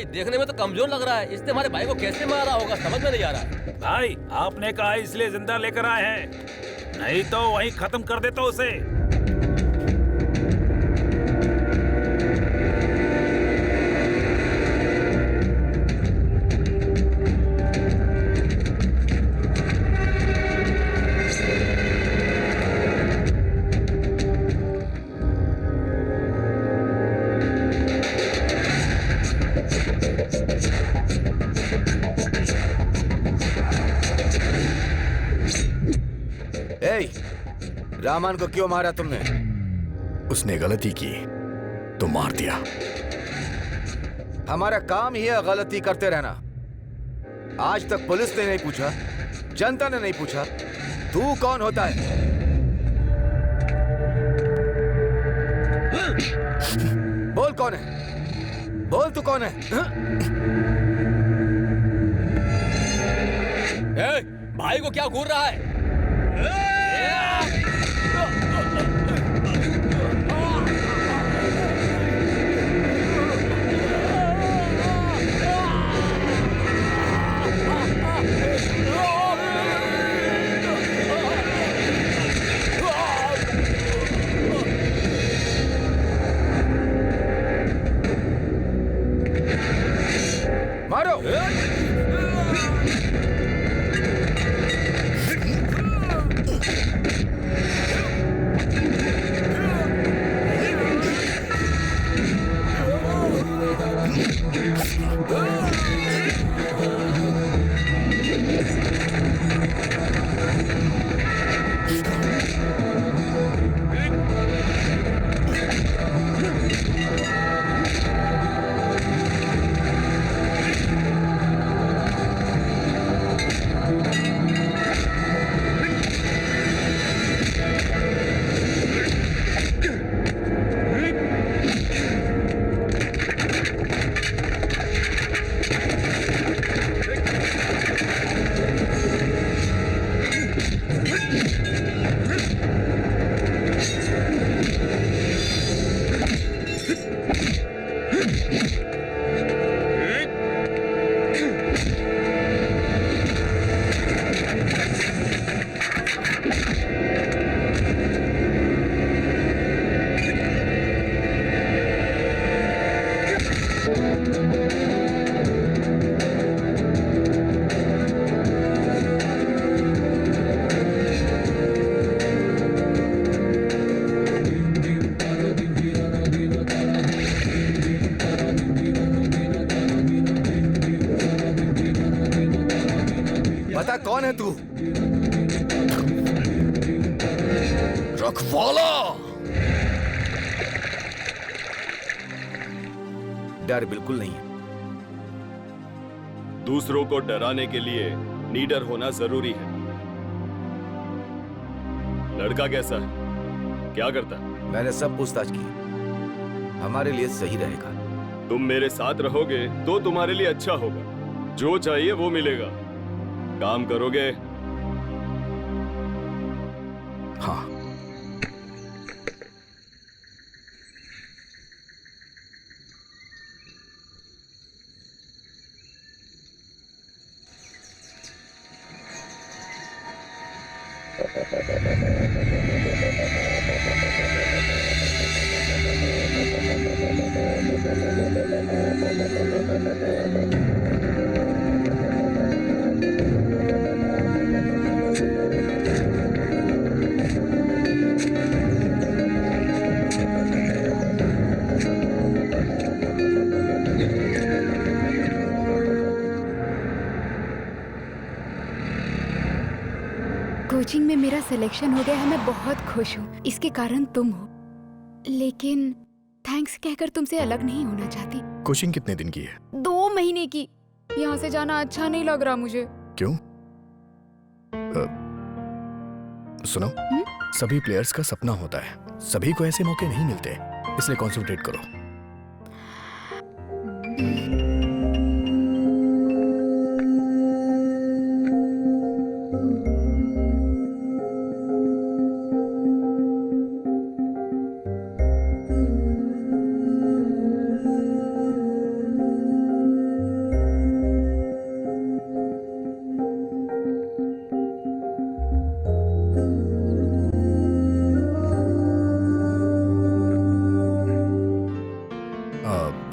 देखने में तो कमजोर लग रहा है, इसने हमारे भाई को कैसे मारा होगा समझ में नहीं आ रहा है। भाई आपने कहा इसलिए जिंदा लेकर आए हैं, नहीं तो वहीं खत्म कर देता उसे। रामन को क्यों मारा तुमने? उसने गलती की तो मार दिया। हमारा काम ही है गलती करते रहना। आज तक पुलिस ने नहीं पूछा, जनता ने नहीं पूछा, तू कौन होता है? बोल कौन है, बोल तू कौन है? भाई को क्या घूर रहा है? मारो! कौन है तू? रखवाला! डर बिल्कुल नहीं है। दूसरों को डराने के लिए नीडर होना जरूरी है। लड़का कैसा है, क्या करता है? मैंने सब पूछताछ की, हमारे लिए सही रहेगा। तुम मेरे साथ रहोगे तो तुम्हारे लिए अच्छा होगा। जो चाहिए वो मिलेगा। काम करोगे? हाँ। कोचिंग में मेरा सिलेक्शन हो गया है, मैं बहुत खुश हूँ। इसके कारण तुम हो, लेकिन थैंक्स कहकर तुमसे अलग नहीं होना चाहती। कोचिंग कितने दिन की है? 2 महीने की। यहाँ से जाना अच्छा नहीं लग रहा मुझे। क्यों? सुनो, सभी प्लेयर्स का सपना होता है, सभी को ऐसे मौके नहीं मिलते, इसलिए कंसंट्रेट करो।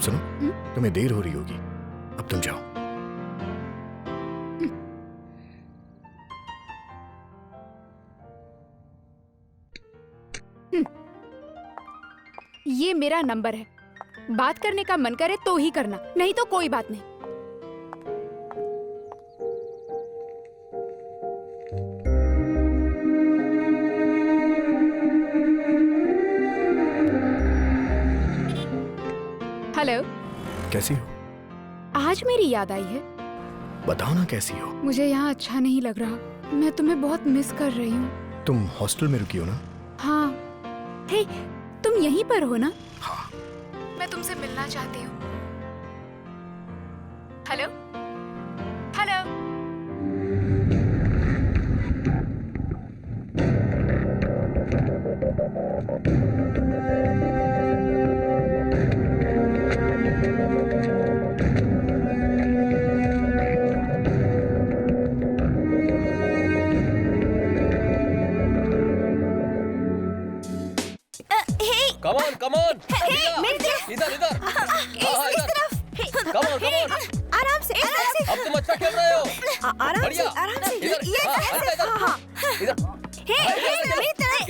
सुनो, तुम्हें देर हो रही होगी, अब तुम जाओ। ये मेरा नंबर है, बात करने का मन करे तो ही करना, नहीं तो कोई बात नहीं। हेलो, कैसी हो? आज मेरी याद आई है। बताओ ना कैसी हो? मुझे यहाँ अच्छा नहीं लग रहा, मैं तुम्हें बहुत मिस कर रही हूँ। तुम हॉस्टल में रुकी हो ना? हाँ। हे, तुम यहीं पर हो ना? हाँ। मैं तुमसे मिलना चाहती हूँ। Hello, hello. Come on! इधर इधर। इस तरफ। Come on! आराम से, आराम से। अब तुम अच्छा खेल रहे हो। आराम से, बढ़िया। आराम से। इधर। ये ऐसे। इधर। हाँ। इधर।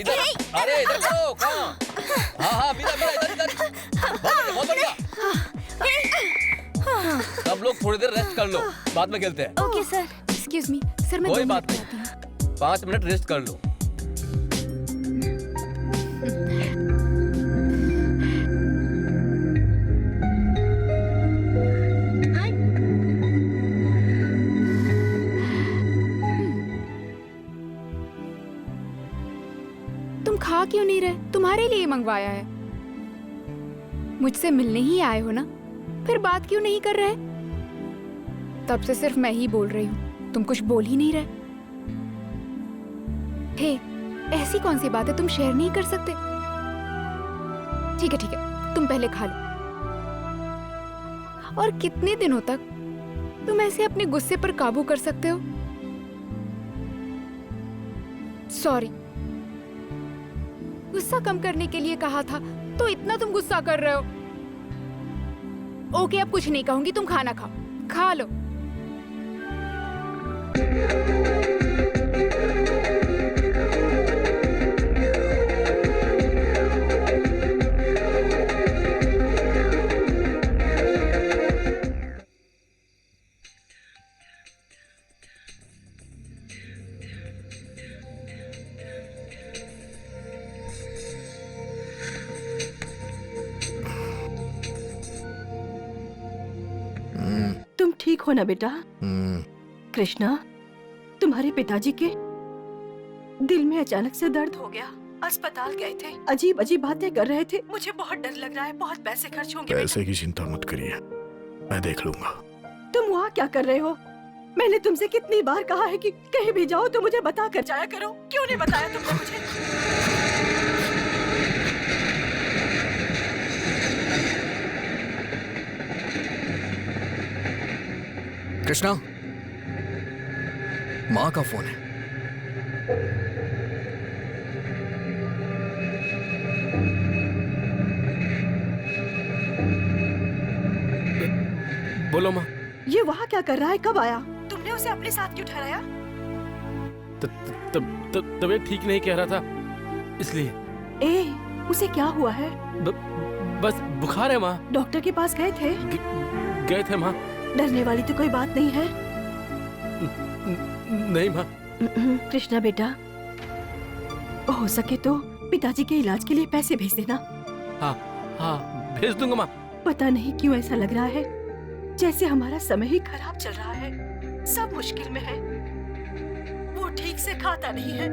इधर। अरे इधर करो, कहाँ? हाँ, मेरा इधर। बहुत बढ़िया। सब लोग थोड़ी देर रेस्ट कर लो, बाद में खेलते हैं। Okay sir. Excuse me sir, मैं कोई 2 बात मिनट नहीं। आती हूँ। 5 मिनट रेस्ट कर लो। तुम खा क्यों नहीं रहे? तुम्हारे लिए मंगवाया है। मुझसे मिलने ही आए हो ना, फिर बात क्यों नहीं कर रहे? तब से सिर्फ मैं ही बोल रही हूँ, तुम कुछ बोल ही नहीं रहे। हे, ऐसी कौन सी बात है तुम शेयर नहीं कर सकते? ठीक है, तुम पहले खा लो। और कितने दिनों तक तुम ऐसे अपने गुस्से पर काबू कर सकते हो? सॉरी, गुस्सा कम करने के लिए कहा था, तो इतना तुम गुस्सा कर रहे हो। ओके, अब कुछ नहीं कहूंगी, तुम खाना खाओ, खा लो। तुम ठीक हो ना बेटा? कृष्णा, तुम्हारे पिताजी के दिल में अचानक से दर्द हो गया। अस्पताल गए थे, अजीब अजीब बातें कर रहे थे। मुझे बहुत डर लग रहा है, बहुत पैसे खर्च होंगे। पैसे की चिंता मत करिए, मैं देख लूंगा। तुम वहाँ क्या कर रहे हो? मैंने तुमसे कितनी बार कहा है कि कहीं भी जाओ तो मुझे बता कर जाया करो। क्यों नहीं बताया तुमने मुझे? कृष्णा, माँ का फोन है। बोलो माँ। ये वहाँ क्या कर रहा है? कब आया? तुमने उसे अपने साथ क्यों ठहराया? तबीयत ठीक नहीं कह रहा था, इसलिए। उसे क्या हुआ है? बस बुखार है माँ। डॉक्टर के पास गए थे? गए थे माँ। डरने वाली तो कोई बात नहीं है। नहीं माँ। कृष्णा बेटा, हो सके तो पिताजी के इलाज के लिए पैसे भेज देना। हाँ हाँ, भेज दूंगा माँ। पता नहीं क्यों ऐसा लग रहा है जैसे हमारा समय ही खराब चल रहा है। सब मुश्किल में है। वो ठीक से खाता नहीं है।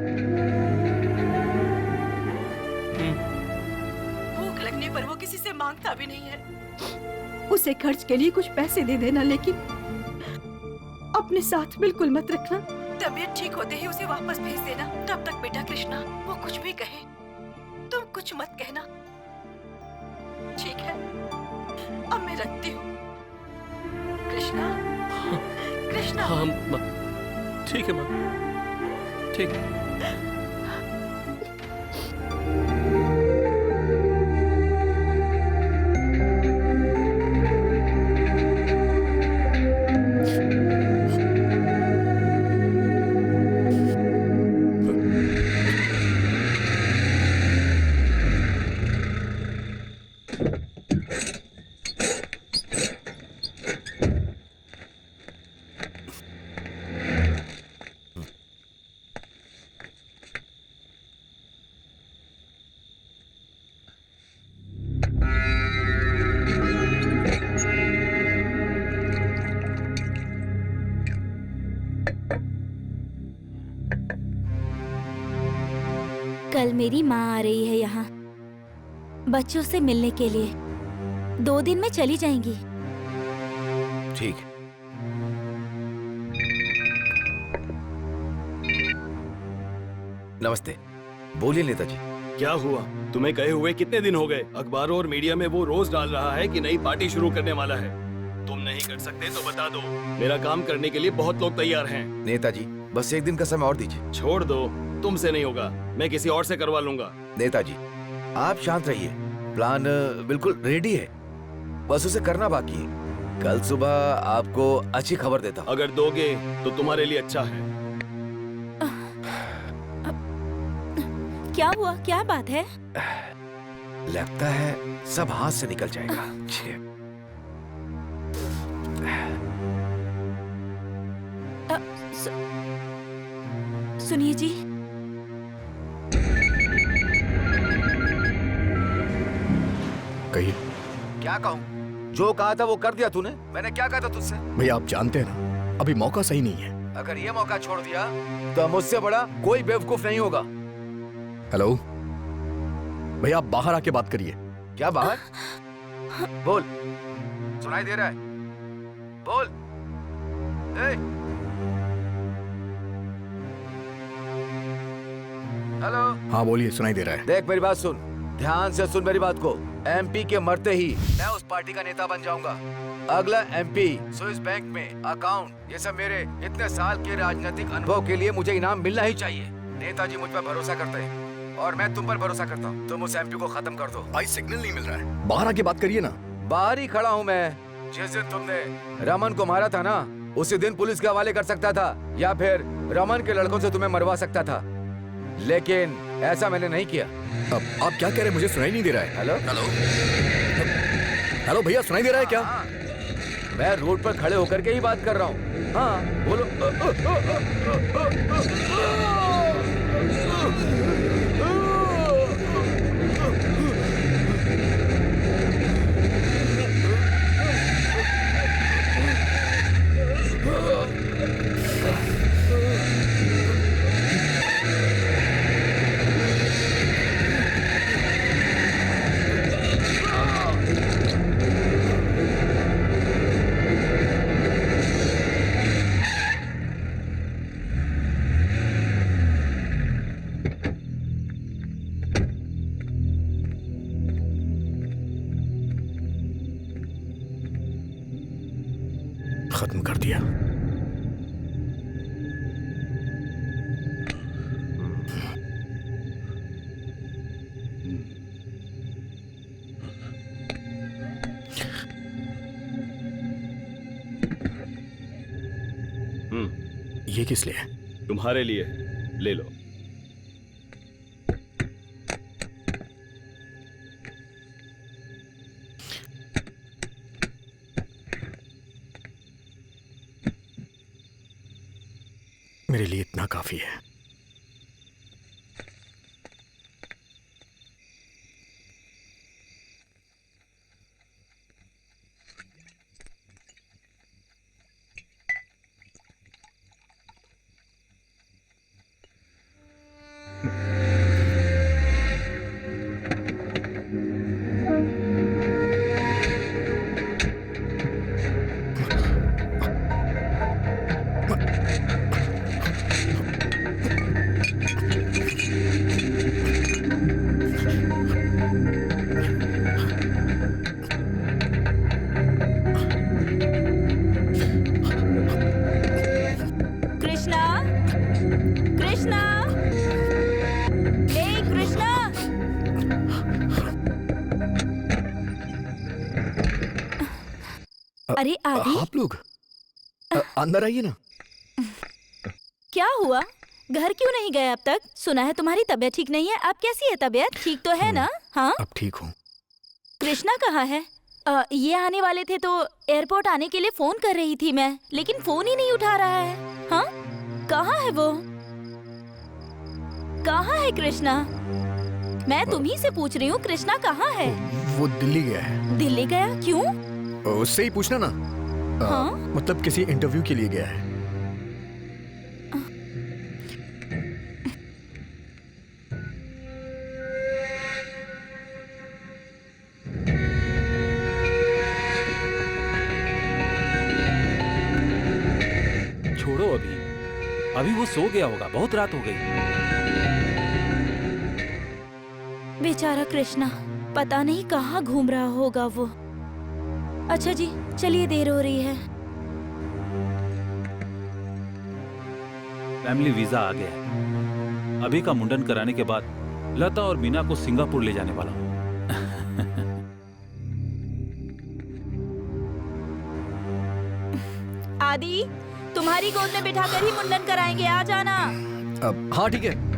भूख लगने पर वो किसी से मांगता भी नहीं है। उसे खर्च के लिए कुछ पैसे दे देना, लेकिन अपने साथ बिल्कुल मत रखना। तबीयत ठीक होते ही उसे वापस भेज देना। तब तक बेटा कृष्णा, वो कुछ भी कहे तुम कुछ मत कहना, ठीक है? अब मैं रखती हूँ। कृष्णा, कृष्णा। हाँ माँ, ठीक है माँ, ठीक है। कल मेरी माँ आ रही है यहाँ बच्चों से मिलने के लिए। 2 दिन में चली जाएंगी। ठीक है। नमस्ते। बोलिए नेताजी। क्या हुआ? तुम्हें गए हुए कितने दिन हो गए? अखबारों और मीडिया में वो रोज डाल रहा है कि नई पार्टी शुरू करने वाला है। तुम नहीं कर सकते तो बता दो, मेरा काम करने के लिए बहुत लोग तैयार हैं। नेताजी, बस 1 दिन का समय और दीजिए। छोड़ दो, तुमसे नहीं होगा, मैं किसी और से करवा लूंगा। नेताजी, आप शांत रहिए। प्लान बिल्कुल रेडी है, बस उसे करना बाकी है। कल सुबह आपको अच्छी खबर देता हूँ। अगर दोगे तो तुम्हारे लिए अच्छा है। क्या हुआ? क्या बात है? लगता है सब हाथ से निकल जाएगा। सुनिए जी। कहिए। क्या कहूँ? जो कहा था वो कर दिया तूने। मैंने क्या कहा था तुझसे? भैया आप जानते हैं ना, अभी मौका सही नहीं है। अगर ये मौका छोड़ दिया तो मुझसे बड़ा कोई बेवकूफ नहीं होगा। हेलो भैया, आप बाहर आके बात करिए। क्या बाहर? बोल, सुनाई दे रहा है? बोल। हेलो। हाँ बोलिए, सुनाई दे रहा है। देख मेरी बात सुन, ध्यान से सुन मेरी बात को। एमपी के मरते ही मैं उस पार्टी का नेता बन जाऊंगा। अगला एमपी, स्विस बैंक में अकाउंट, ये सब मेरे इतने साल के राजनीतिक अनुभव के लिए मुझे इनाम मिलना ही चाहिए। नेताजी मुझ पर भरोसा करते हैं और मैं तुम पर भरोसा करता हूँ। तुम उस एमपी को खत्म कर दो। भाई सिग्नल नहीं मिल रहा है, बाहर आके बात करिए ना। बाहर ही खड़ा हूँ मैं। जिस दिन तुमने रमन को मारा था ना, उसी दिन पुलिस के हवाले कर सकता था या फिर रमन के लड़कों से तुम्हें मरवा सकता था, लेकिन ऐसा मैंने नहीं किया। अब आप क्या कह रहे हैं? मुझे सुनाई नहीं दे रहा है। हेलो हेलो हेलो भैया, सुनाई दे रहा है क्या? मैं रोड पर खड़े होकर के ही बात कर रहा हूँ। हाँ बोलो। खत्म कर दिया। ये किस लिए? तुम्हारे लिए, ले लो। मेरे लिए इतना काफी है। कृष्णा, कृष्णा, ए कृष्णा। अरे आदि, आप लोग अंदर आइए ना। क्या हुआ? घर क्यों नहीं गए अब तक? सुना है तुम्हारी तबीयत ठीक नहीं है। अब कैसी है तबीयत? ठीक तो है ना? हाँ, अब ठीक हूँ। कृष्णा कहाँ है? ये आने वाले थे तो एयरपोर्ट आने के लिए फोन कर रही थी मैं, लेकिन फोन ही नहीं उठा रहा है। हाँ, कहाँ है वो? कहाँ है कृष्णा? मैं तुम्ही से पूछ रही हूँ, कृष्णा कहाँ है? वो दिल्ली गया है। दिल्ली गया? क्यों? उससे ही पूछना ना। हाँ? मतलब किसी इंटरव्यू के लिए गया है। छोड़ो अभी वो सो गया होगा, बहुत रात हो गई। बेचारा कृष्णा, पता नहीं कहाँ घूम रहा होगा वो। अच्छा जी, चलिए, देर हो रही है। फैमिली वीजा आ गया। अभी का मुंडन कराने के बाद लता और मीना को सिंगापुर ले जाने वाला हूँ। आदि, तुम्हारी गोद में बिठाकर ही मुंडन कराएंगे, आ जाना। हाँ ठीक है।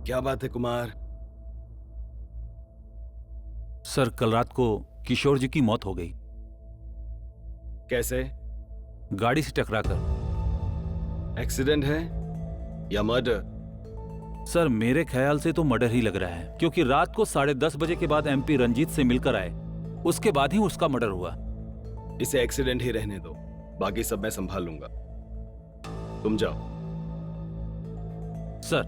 क्या बात है कुमार? सर, कल रात को किशोर जी की मौत हो गई। कैसे? गाड़ी से टकराकर। एक्सीडेंट है या मर्डर? सर, मेरे ख्याल से तो मर्डर ही लग रहा है, क्योंकि रात को 10:30 बजे के बाद एमपी रंजीत से मिलकर आए, उसके बाद ही उसका मर्डर हुआ। इसे एक्सीडेंट ही रहने दो, बाकी सब मैं संभाल लूंगा। तुम जाओ। सर।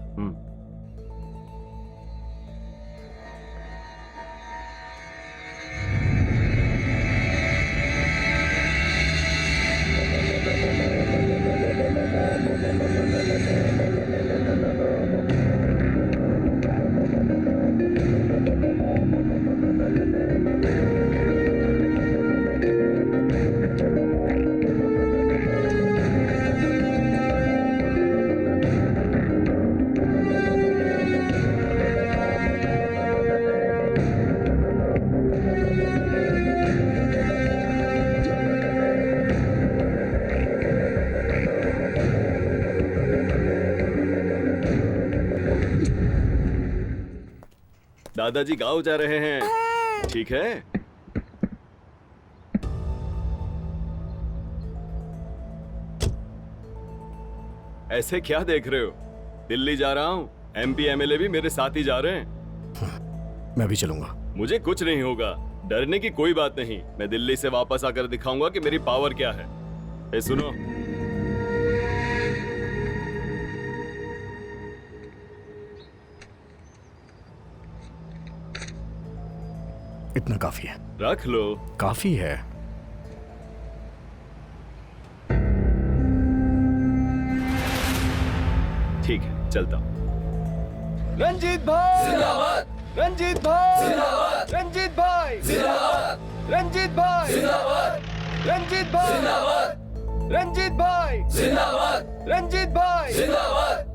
दादाजी गांव जा रहे हैं, ठीक है? ऐसे क्या देख रहे हो? दिल्ली जा रहा हूँ, एमपी एमएलए भी मेरे साथ ही जा रहे हैं। मैं भी चलूंगा। मुझे कुछ नहीं होगा, डरने की कोई बात नहीं। मैं दिल्ली से वापस आकर दिखाऊंगा कि मेरी पावर क्या है। ए सुनो, इतना काफी है। रख लो। काफी है। ठीक है, चलता हूँ। रंजीत भाई जिंदाबाद, रंजीत भाई जिंदाबाद, रंजीत भाई जिंदाबाद, रंजीत भाई जिंदाबाद, रंजीत भाई जिंदाबाद, रंजीत भाई जिंदाबाद, रंजीत भाई जिंदाबाद।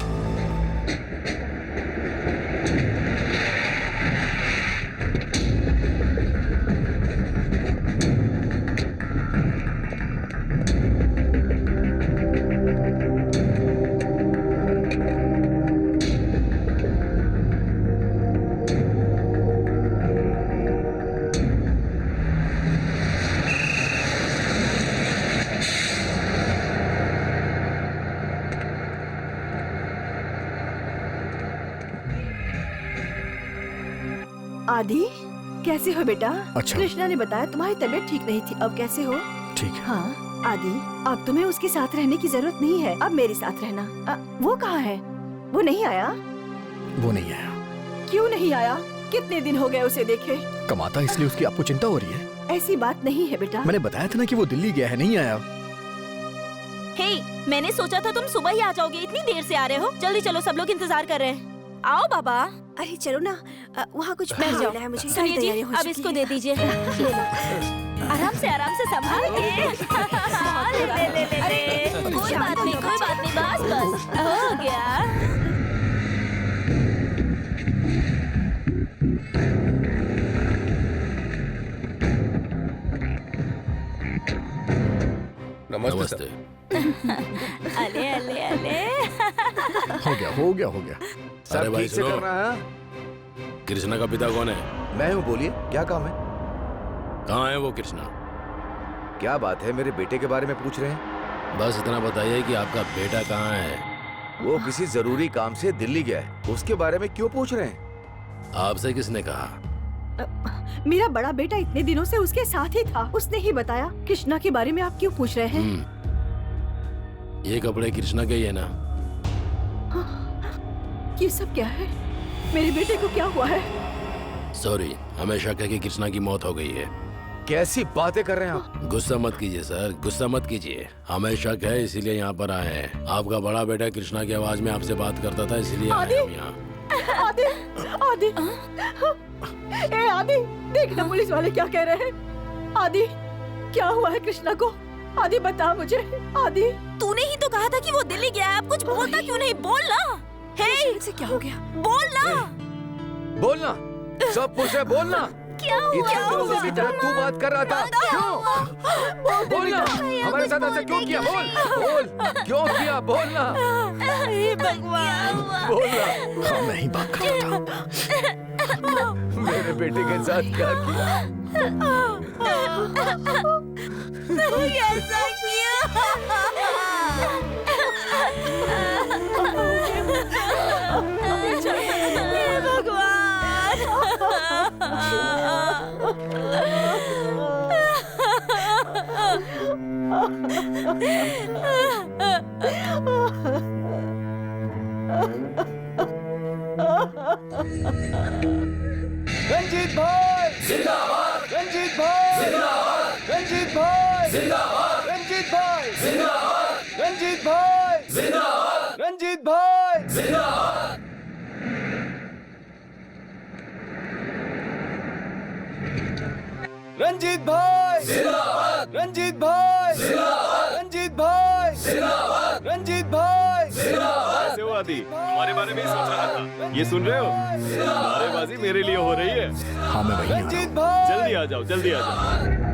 आदि, कैसे हो बेटा? अच्छा। कृष्णा ने बताया तुम्हारी तबीयत ठीक नहीं थी, अब कैसे हो? ठीक है। हाँ आदि, अब तुम्हें उसके साथ रहने की जरूरत नहीं है, अब मेरे साथ रहना। वो कहाँ है? वो नहीं आया? वो नहीं आया। क्यों नहीं आया? कितने दिन हो गए उसे देखे? कमाता इसलिए उसकी आपको चिंता हो रही है? ऐसी बात नहीं है बेटा। मैंने बताया था ना कि वो दिल्ली गया है, नहीं आया। हे, मैंने सोचा था तुम सुबह ही आ जाओगे, इतनी देर से आ रहे हो। जल्दी चलो, सब लोग इंतजार कर रहे हैं। आओ बाबा। अरे चलो ना, वहाँ कुछ बैठ जाओ। लेना है मुझे। सुनिए जी, तैयारी हो अब चुकी इसको है। दे दीजिए। ले लो। आराम से संभाल के। ले। कोई बात नहीं, बस हो गया। नमस्ते। अले अले अले। हो गया। अरे भाई ठीक से सुनो, करना है। कृष्णा का पिता कौन है? मैं हूँ, बोलिए क्या काम है? कहाँ है वो कृष्णा? क्या बात है, मेरे बेटे के बारे में पूछ रहे हैं? बस इतना बताइए कि आपका बेटा कहाँ है? वो किसी जरूरी काम से दिल्ली गया है, उसके बारे में क्यों पूछ रहे हैं? आपसे किसने कहा? मेरा बड़ा बेटा इतने दिनों से उसके साथ ही था, उसने ही बताया। कृष्णा के बारे में आप क्यों पूछ रहे हैं? ये कपड़े कृष्णा के ही है ना? ये सब क्या है? मेरे बेटे को क्या हुआ है? सॉरी, हमें शक है कि कृष्णा की मौत हो गई है। कैसी बातें कर रहे हैं आप? गुस्सा मत कीजिए सर, गुस्सा मत कीजिए। हमें शक है, इसीलिए यहाँ पर आए हैं। आपका बड़ा बेटा कृष्णा की आवाज में आपसे बात करता था, इसलिए आए हम यहाँ। आदि, आदि, ए आदि, देखना पुलिस वाले क्या कह रहे हैं। आदि, क्या हुआ है कृष्णा को? आदि बता मुझे। आदि, तूने ही तो कहा था कि वो दिल्ली गया है, अब कुछ बोलता क्यों नहीं? बोल ना। हे, से क्या हो गया? बोल ना। बोलना, सब पूछ रहे, बोलना। क्या हुआ? इतने दिनों से की तरह तू बात कर रहा था, क्यों? बोलना, हमारे साथ ऐसा क्यों किया? बोल, क्यों किया? बोलना, भगवान। बोलना। हाँ, मैं ही बात कर रहा था। मेरे बेटे के साथ क्या किया? कैसा किया? भगवान। रंजीत भाई जिंदाबाद, रंजीत भाई जिंदाबाद, रंजीत भाई जिंदाबाद, रंजीत भाई जिंदाबाद, रंजीत भाई जिंदाबाद, रंजीत भाई जिंदाबाद। रंजीत भाई जिंदाबाद, रंजीत भाई जिंदाबाद, रंजीत भाई जिंदाबाद, रंजीत भाई जिंदाबाद। कैसे हो आदि? तुम्हारे बारे में ही सोच रहा था। ये सुन रहे हो? नारेबाजी मेरे लिए हो रही है। हाँ, मैं वहीं आ रहा हूँ। रंजीत भाई जल्दी आ जाओ, जल्दी आ जाओ।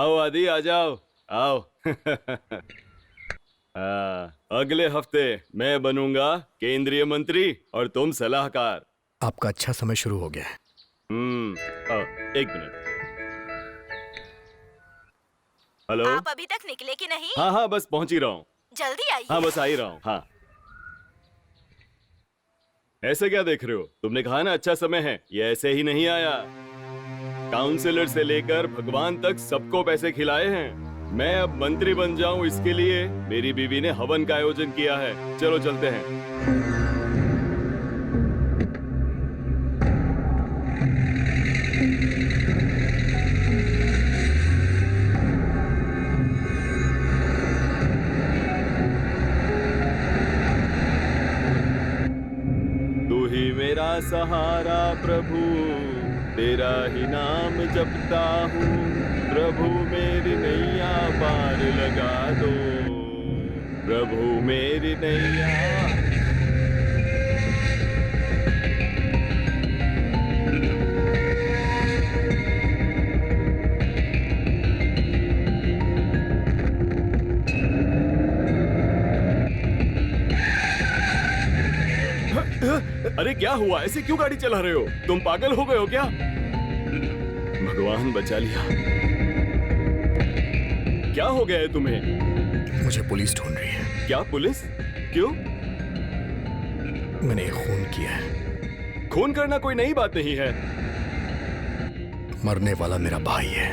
आओ आदि, आ जाओ, आओ। अगले हफ्ते मैं बनूंगा केंद्रीय मंत्री और तुम सलाहकार। आपका अच्छा समय शुरू हो गया है। एक मिनट। हेलो। आप अभी तक निकले कि नहीं? हाँ हाँ, बस पहुंच ही रहा हूँ। जल्दी आइए। हाँ, बस आ ही रहा हूँ। हाँ, ऐसे क्या देख रहे हो? तुमने कहा ना अच्छा समय है, ये ऐसे ही नहीं आया। काउंसलर से लेकर भगवान तक सबको पैसे खिलाए हैं। मैं अब मंत्री बन जाऊं, इसके लिए मेरी बीवी ने हवन का आयोजन किया है। चलो चलते हैं। तू ही मेरा सहारा प्रभु, तेरा ही नाम जपता हूँ। प्रभु मेरी नैया पार लगा दो, प्रभु मेरी नैया। अरे क्या हुआ? ऐसे क्यों गाड़ी चला रहे हो? तुम पागल हो गए हो क्या? भगवान बचा लिया। क्या हो गया है तुम्हें? मुझे पुलिस ढूंढ रही है। क्या पुलिस? क्यों? मैंने खून किया है। खून करना कोई नई बात नहीं है। मरने वाला मेरा भाई है।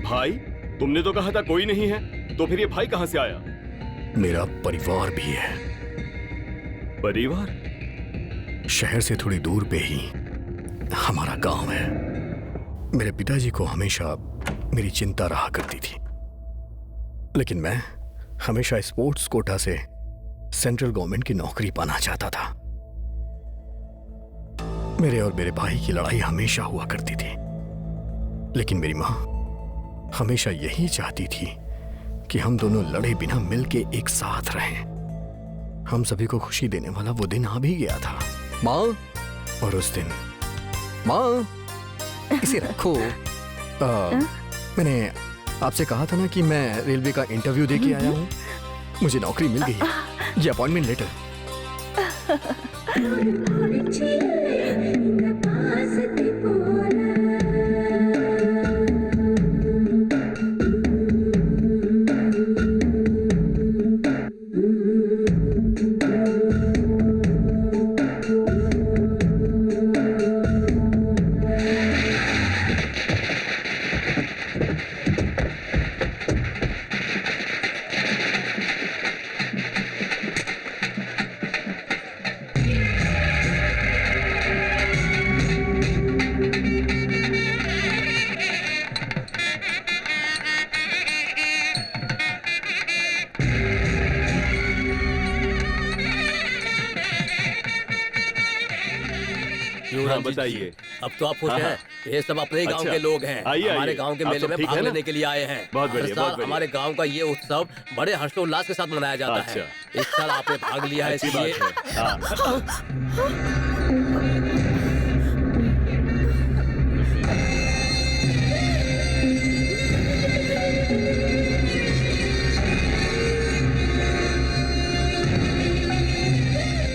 भाई? तुमने तो कहा था कोई नहीं है, तो फिर ये भाई कहां से आया? मेरा परिवार भी है। परिवार? शहर से थोड़ी दूर पे ही हमारा गांव है। मेरे पिताजी को हमेशा मेरी चिंता रहा करती थी, लेकिन मैं हमेशा स्पोर्ट्स कोटा से सेंट्रल गवर्नमेंट की नौकरी पाना चाहता था। मेरे और मेरे भाई की लड़ाई हमेशा हुआ करती थी, लेकिन मेरी मां हमेशा यही चाहती थी कि हम दोनों लड़े बिना मिलके एक साथ रहें। हम सभी को खुशी देने वाला वो दिन आ भी गया था मां। और उस दिन मां, इसे रखो। मैंने आपसे कहा था ना कि मैं रेलवे का इंटरव्यू देके आया हूँ। मुझे नौकरी मिल गई। ये अपॉइंटमेंट लेटर। बताइए। अब तो आप खुश हैं? ये सब अपने ही गांव के लोग हैं। हमारे गांव के मेले में भाग लेने के लिए आए हैं। हर साल हमारे गांव का ये उत्सव बड़े हर्षोल्लास के साथ मनाया जाता है। इस साल आपने भाग लिया है, इसलिए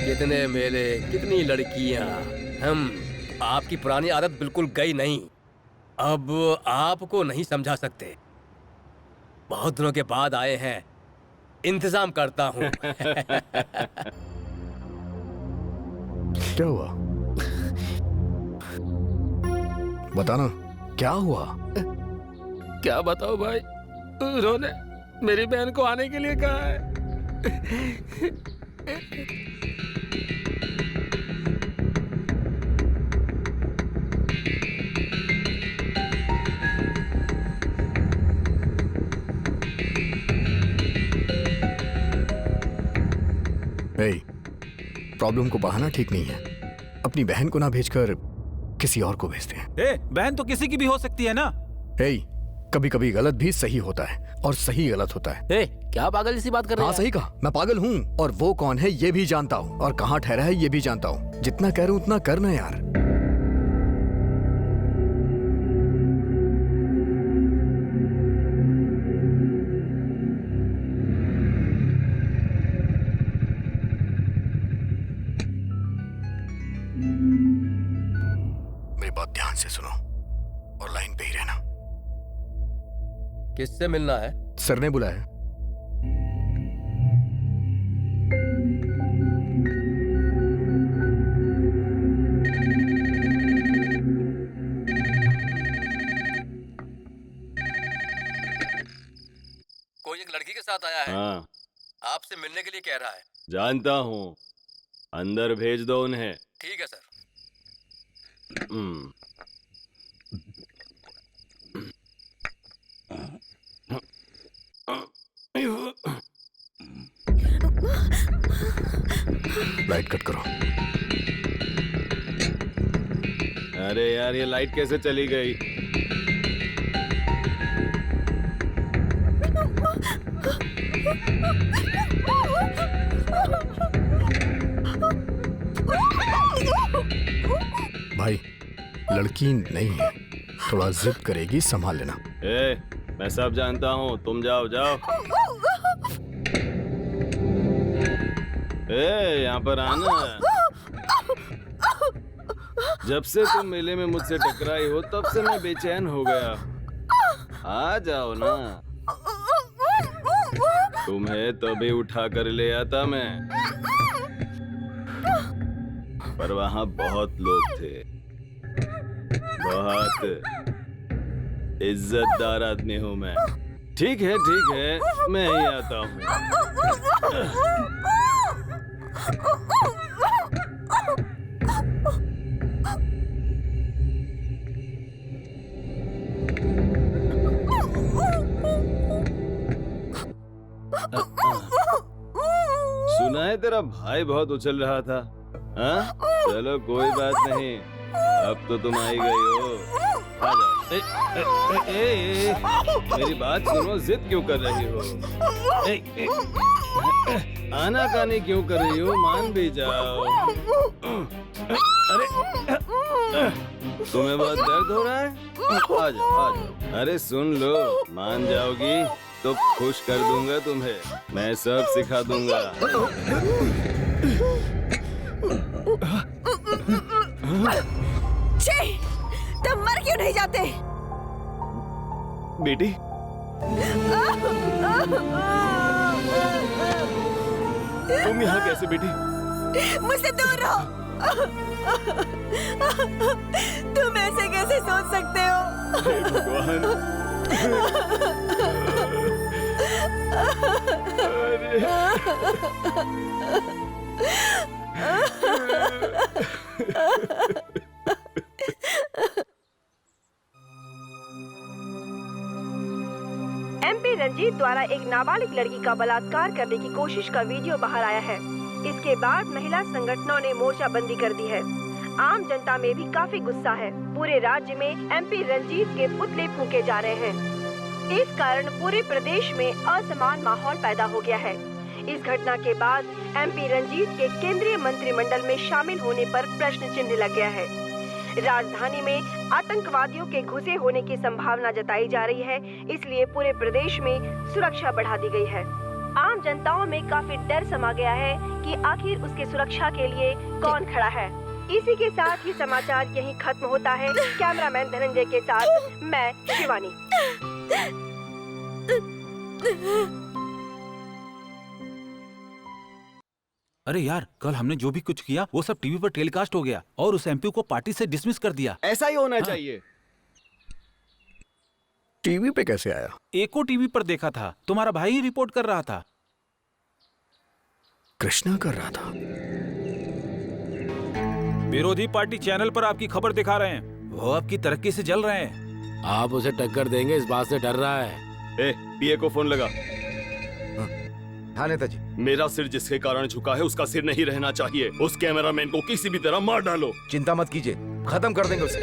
कितने मेले, कितनी लड़कियां। आपकी पुरानी आदत बिल्कुल गई नहीं। अब आपको नहीं समझा सकते। बहुत दिनों के बाद आए हैं, इंतजाम करता हूँ। क्या हुआ? बताना, क्या हुआ? क्या बताओ भाई, उन्होंने मेरी बहन को आने के लिए कहा है। प्रॉब्लम को बढ़ाना ठीक नहीं है। अपनी बहन को ना भेजकर किसी और को भेजते हैं। बहन तो किसी की भी हो सकती है ना। कभी कभी गलत भी सही होता है और सही गलत होता है। क्या पागल सी बात कर रहे हैं? हाँ सही कहा, मैं पागल हूँ और वो कौन है ये भी जानता हूँ और कहाँ ठहरा है ये भी जानता हूँ। जितना कह रहा हूँ उतना करना यार। ध्यान से सुनो और लाइन पे ही रहना। किससे मिलना है? सर ने बुलाया। कोई एक लड़की के साथ आया है। हाँ, आपसे मिलने के लिए कह रहा है। जानता हूँ, अंदर भेज दो उन्हें। ठीक है सर। लाइट कट करो। अरे यार, ये लाइट कैसे चली गई? भाई, लड़की नहीं है, थोड़ा जिद करेगी, संभाल लेना। ए, मैं सब जानता हूँ, तुम जाओ जाओ। ए, यहाँ पर आना। जब से तुम मेले में मुझसे टकराई हो तब से मैं बेचैन हो गया। आ जाओ ना। तुम्हें तभी उठा कर ले आता मैं, पर वहां बहुत लोग थे, बहुत इज्जतदार आदमी हूं मैं। ठीक है, मैं ही आता हूँ। सुना है तेरा भाई बहुत उछल रहा था। हाँ, चलो कोई बात नहीं, अब तो तुम आई गई हो। आ जाओ। मेरी बात सुनो, जिद क्यों कर रही हो? आनाकानी क्यों कर रही हो? मान भी जाओ। अरे, तुम्हें बहुत दर्द हो रहा है? आ जाओ। अरे सुन लो, मान जाओगी तो खुश कर दूंगा तुम्हें, मैं सब सिखा दूंगा। छी, तुम मर क्यों नहीं जाते? बेटी, तुम यहाँ कैसे बेटी? मुझसे दूर रहो। तुम ऐसे कैसे सोच सकते हो? हे भगवान। एमपी रंजीत द्वारा एक नाबालिग लड़की का बलात्कार करने की कोशिश का वीडियो बाहर आया है। इसके बाद महिला संगठनों ने मोर्चाबंदी कर दी है। आम जनता में भी काफी गुस्सा है। पूरे राज्य में एमपी रंजीत के पुतले फूंके जा रहे हैं। इस कारण पूरे प्रदेश में असमान माहौल पैदा हो गया है। इस घटना के बाद एमपी रंजीत के केंद्रीय मंत्रिमंडल में शामिल होने पर प्रश्न चिन्ह लग गया है। राजधानी में आतंकवादियों के घुसे होने की संभावना जताई जा रही है, इसलिए पूरे प्रदेश में सुरक्षा बढ़ा दी गई है। आम जनताओं में काफी डर समा गया है कि आखिर उसके सुरक्षा के लिए कौन खड़ा है। इसी के साथ ही समाचार यहीं खत्म होता है। कैमरामैन धनंजय के साथ मैं शिवानी। अरे यार, कल हमने जो भी कुछ किया वो सब टीवी पर टेलीकास्ट हो गया और उस एमपी को पार्टी से डिसमिस कर दिया। ऐसा ही होना चाहिए। टीवी पे कैसे आया? एको टीवी पर देखा था, तुम्हारा भाई ही रिपोर्ट कर रहा था। कृष्णा कर रहा था। विरोधी पार्टी चैनल पर आपकी खबर दिखा रहे हैं, वो आपकी तरक्की से जल रहे हैं। आप उसे टक्कर देंगे इस बात से डर रहा है। पीए को फोन लगा। हाँ नेताजी। मेरा सिर जिसके कारण झुका है उसका सिर नहीं रहना चाहिए। उस कैमरामैन को किसी भी तरह मार डालो। चिंता मत कीजिए, खत्म कर देंगे उसे।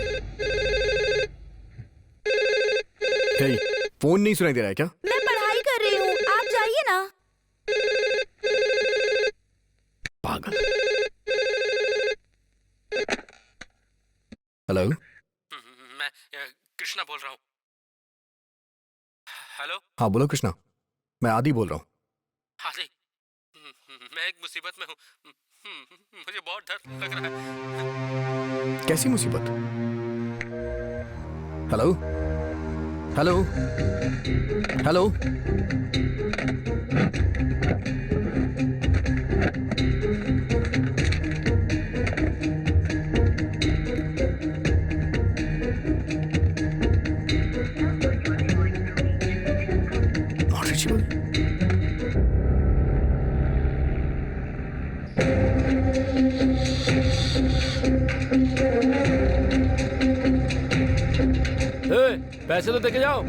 हे, फोन नहीं सुनाई दे रहा है क्या? मैं पढ़ाई कर रही हूँ, आप जाइए ना। पागल। हेलो, मैं कृष्णा बोल रहा हूँ। हेलो। हाँ बोलो कृष्णा, मैं आदि बोल रहा हूँ। हाँ जी, मैं एक मुसीबत में हूँ। मुझे बहुत डर लग रहा है। कैसी मुसीबत? Hello hello hello Not reachable. पैसे तो देके जाओ।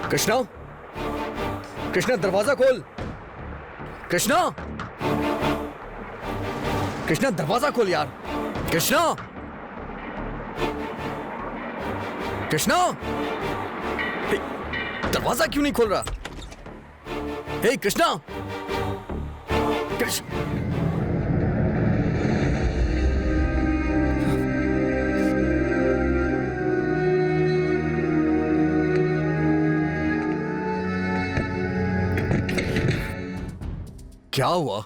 कृष्णा, कृष्णा दरवाजा खोल। कृष्णा, कृष्णा दरवाजा खोल यार। कृष्णा, कृष्णा, दरवाजा क्यों नहीं खोल रहा? हे कृष्णा, कृष्ण, क्या हुआ?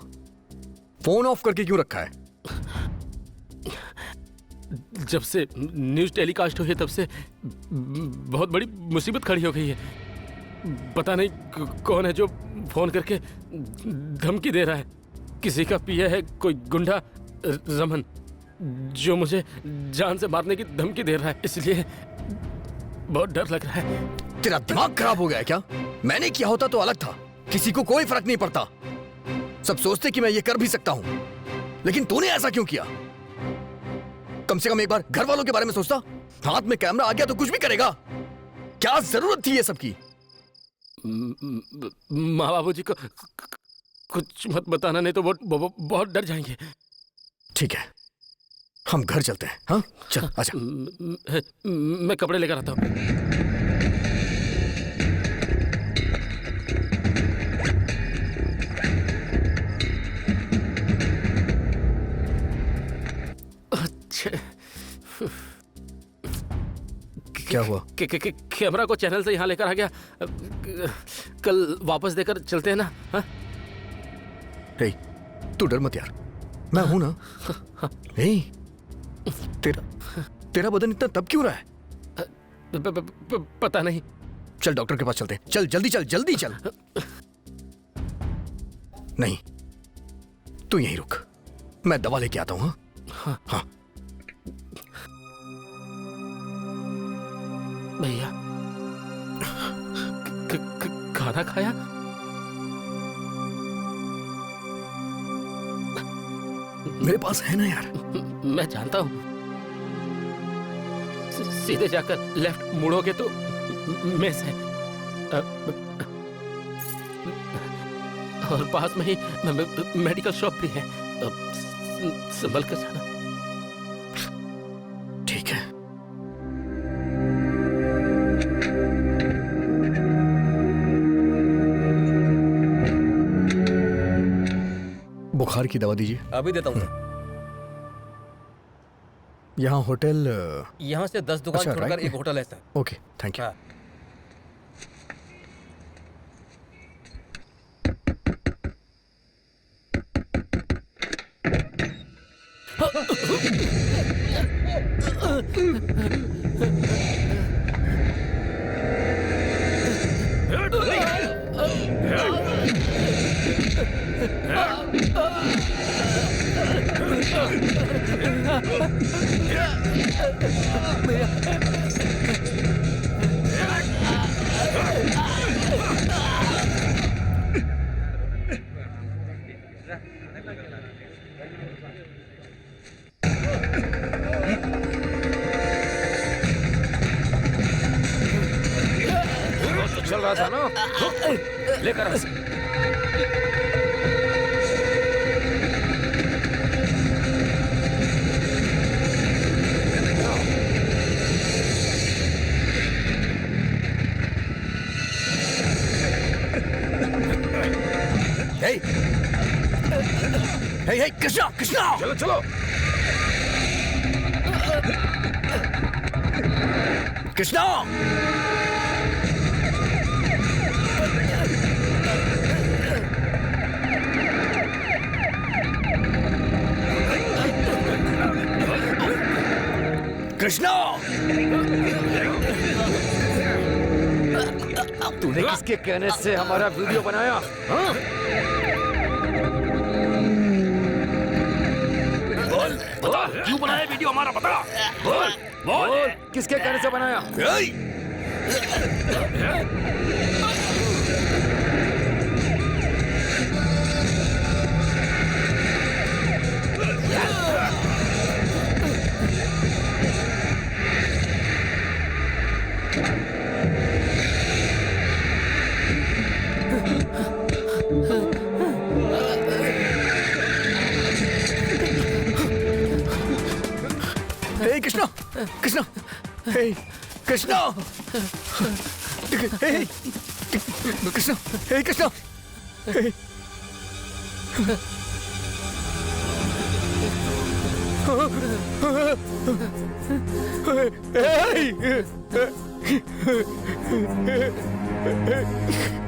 फोन ऑफ करके क्यों रखा है? जब से न्यूज टेलीकास्ट हुई है तब से बहुत बड़ी मुसीबत खड़ी हो गई है। पता नहीं कौन है जो फोन करके धमकी दे रहा है। किसी का पिया है कोई गुंडा रमन जो मुझे जान से मारने की धमकी दे रहा है, इसलिए बहुत डर लग रहा है। तेरा दिमाग खराब हो गया है क्या? मैंने किया होता तो अलग था, किसी को कोई फर्क नहीं पड़ता। सब सोचते कि मैं ये कर भी सकता हूं, लेकिन तूने ऐसा क्यों किया? कम से कम एक बार घर वालों के बारे में सोचता। हाथ में कैमरा आ गया तो कुछ भी करेगा। क्या जरूरत थी ये सब की? माँ बाबूजी को कुछ मत बताना, नहीं तो बहुत डर जाएंगे। ठीक है, हम घर चलते हैं। हाँ चल आजा। मैं कपड़े लेकर आता हूँ। क्या हुआ? कैमरा को चैनल से यहाँ लेकर आ गया। कल वापस देकर चलते हैं ना? हे, तू डर मत यार, मैं हूं ना। हे, तेरा बदन इतना तब क्यों रहा है? पता नहीं। चल डॉक्टर के पास चलते हैं। चल जल्दी चल, जल्दी चल। नहीं, तू यहीं रुक, मैं दवा लेके आता हूं। हाँ हाँ। भैया, खाना खाया? मेरे पास है ना यार। मैं जानता हूं। सीधे जाकर लेफ्ट मुड़ोगे तो मेस है, और पास में ही मेडिकल शॉप भी है। संभल कर जाना। ठीक है। बुखार की दवा दीजिए। अभी देता हूँ। यहाँ होटल? यहाँ से 10 दुकान छोड़कर एक होटल है सर। Okay, thank you. चल रहा था ना, लेकर आ। हे कृष्णा, कृष्णा, चलो चलो। कृष्णा! कृष्णा! तूने किसके कहने से हमारा वीडियो बनाया? हाँ? बोल, बता, क्यों बनाया वीडियो हमारा, बता। बोल, बोल, किसके कहने से बनाया? हे कृष्णा! कृष्णा! हे कृष्णा! हे कृष्णा! हे कृष्णा! हे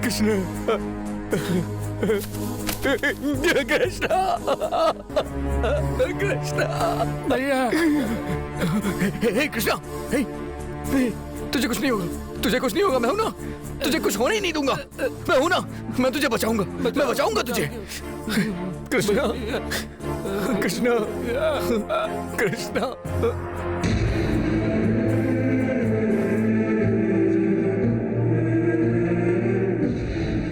कृष्णा! कृष्णा! कृष्णा! भैया! हे कृष्णा! हे तुझे कुछ नहीं होगा, तुझे कुछ नहीं होगा, मैं हूं ना, तुझे कुछ होने ही नहीं दूंगा, मैं हूं ना, मैं तुझे बचाऊंगा, मैं बचाऊंगा तुझे। कृष्णा! कृष्णा! कृष्णा!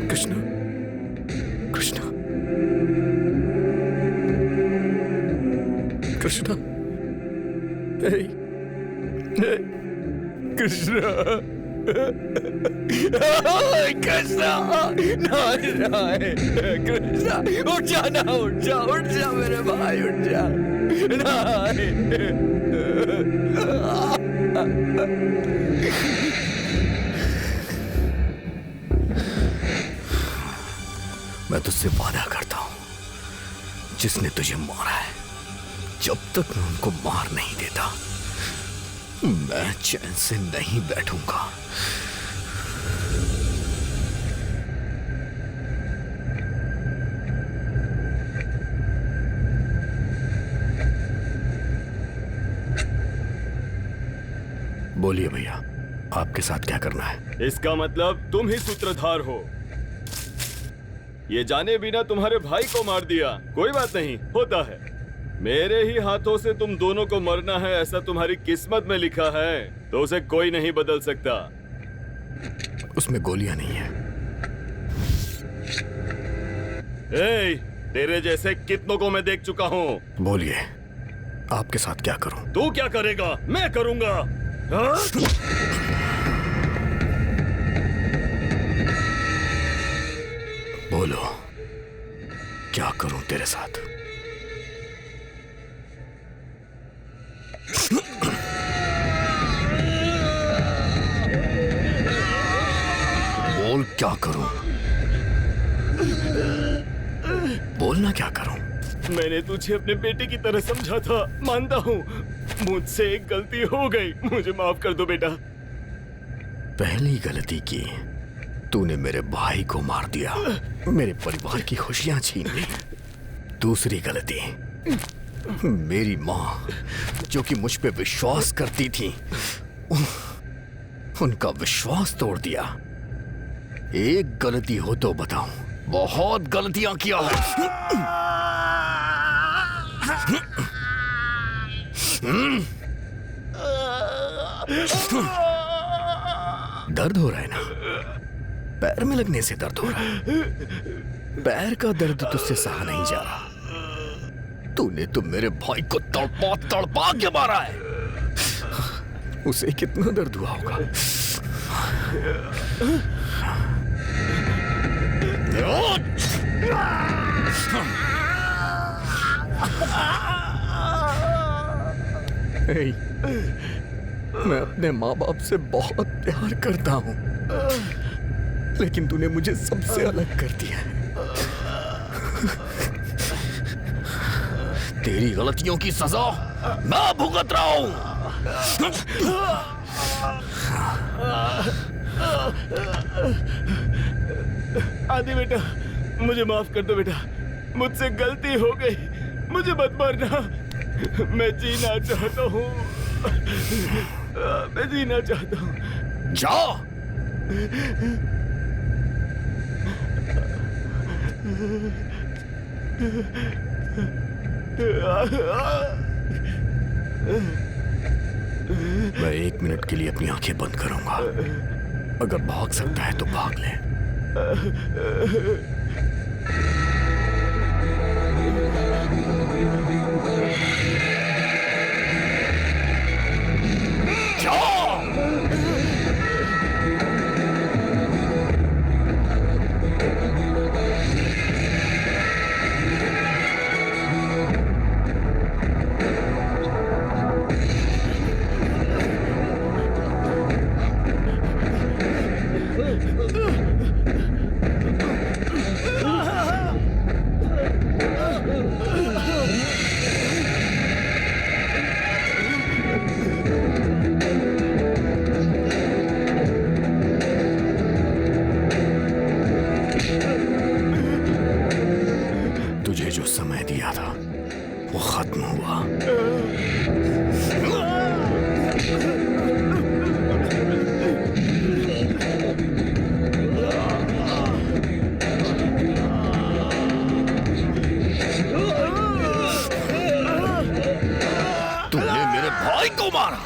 कृष्णा! कृष्णा! कृष्णा! हे कृष्णा! कृष्णा! नारायण! कृष्णा! उठ जा ना, उठ जा मेरे भाई, उठ जा। मैं तुझसे वादा करता हूं, जिसने तुझे मारा है, जब तक मैं उनको मार नहीं देता, मैं चैन से नहीं बैठूंगा। बोलिए भैया, आपके साथ क्या करना है? इसका मतलब तुम ही सूत्रधार हो। ये जाने बिना तुम्हारे भाई को मार दिया। कोई बात नहीं, होता है। मेरे ही हाथों से तुम दोनों को मरना है, ऐसा तुम्हारी किस्मत में लिखा है, तो उसे कोई नहीं बदल सकता। उसमें गोलियां नहीं है। ए, तेरे जैसे कितनों को मैं देख चुका हूँ। बोलिए, आपके साथ क्या करूं? तू क्या करेगा? मैं करूंगा। हाँ? बोलो, क्या करूं तेरे साथ? बोल, क्या करूं? बोलना क्या करूं? मैंने तुझे अपने बेटे की तरह समझा था, मानता हूँ। मुझसे एक गलती हो गई, मुझे माफ कर दो बेटा। पहली गलती की, तूने मेरे भाई को मार दिया, मेरे परिवार की खुशियां छीन ली। दूसरी गलती, मेरी माँ जो कि मुझ पे विश्वास करती थी, उनका विश्वास तोड़ दिया। एक गलती हो तो बताऊं, बहुत गलतियां किया है। दर्द हो रहा है ना? पैर में लगने से दर्द हो रहा है। पैर का दर्द तुझसे सहा नहीं जा रहा। तूने तो मेरे भाई को तड़पा तड़पा के मारा है। उसे कितना दर्द हुआ होगा। मैं अपने माँ बाप से बहुत प्यार करता हूँ, लेकिन तूने मुझे सबसे अलग कर दिया है। तेरी गलतियों की सजा मैं भुगत रहा हूँ। आदि बेटा, मुझे माफ कर दो बेटा, मुझसे गलती हो गई, मुझे मत मारना, मैं जीना चाहता हूँ, मैं जीना चाहता हूँ। जाओ। मैं 1 मिनट के लिए अपनी आंखें बंद करूंगा, अगर भाग सकता है तो भाग ले। तुझे जो समय दिया था वो खत्म हुआ। तूने मेरे भाई को मारा।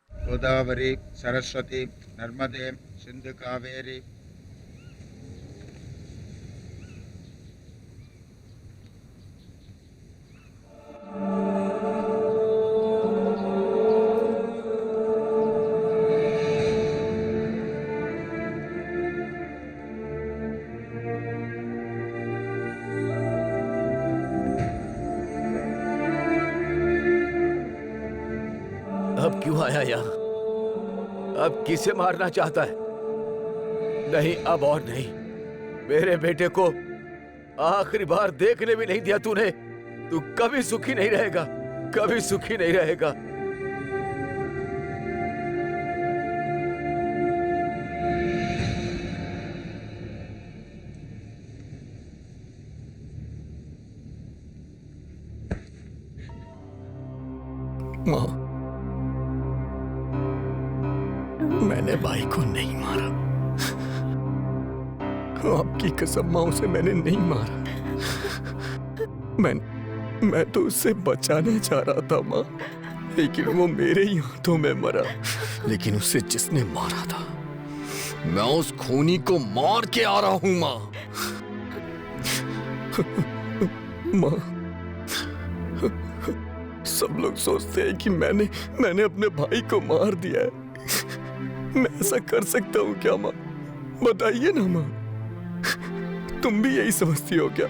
गोदावरी सरस्वती नर्मदे सिंधु कावेरी। अब क्यों आया यहाँ? अब किसे मारना चाहता है? नहीं, अब और नहीं। मेरे बेटे को आखिरी बार देखने भी नहीं दिया तूने। तू कभी सुखी नहीं रहेगा, कभी सुखी नहीं रहेगा। माँ, मैंने भाई को नहीं मारा। आपकी कसम माँ, उसे मैंने नहीं मारा। मैं तो उससे बचाने जा रहा था माँ, लेकिन वो मेरे ही हाथों में मरा। लेकिन उसे जिसने मारा था, मैं उस खूनी को मार के आ रहा हूँ माँ। माँ, सब लोग सोचते हैं कि मैंने अपने भाई को मार दिया है। मैं ऐसा कर सकता हूँ क्या माँ? बताइए ना माँ, तुम भी यही समझती हो क्या?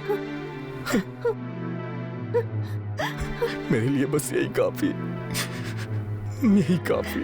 मेरे लिए बस यही काफी, यही काफी।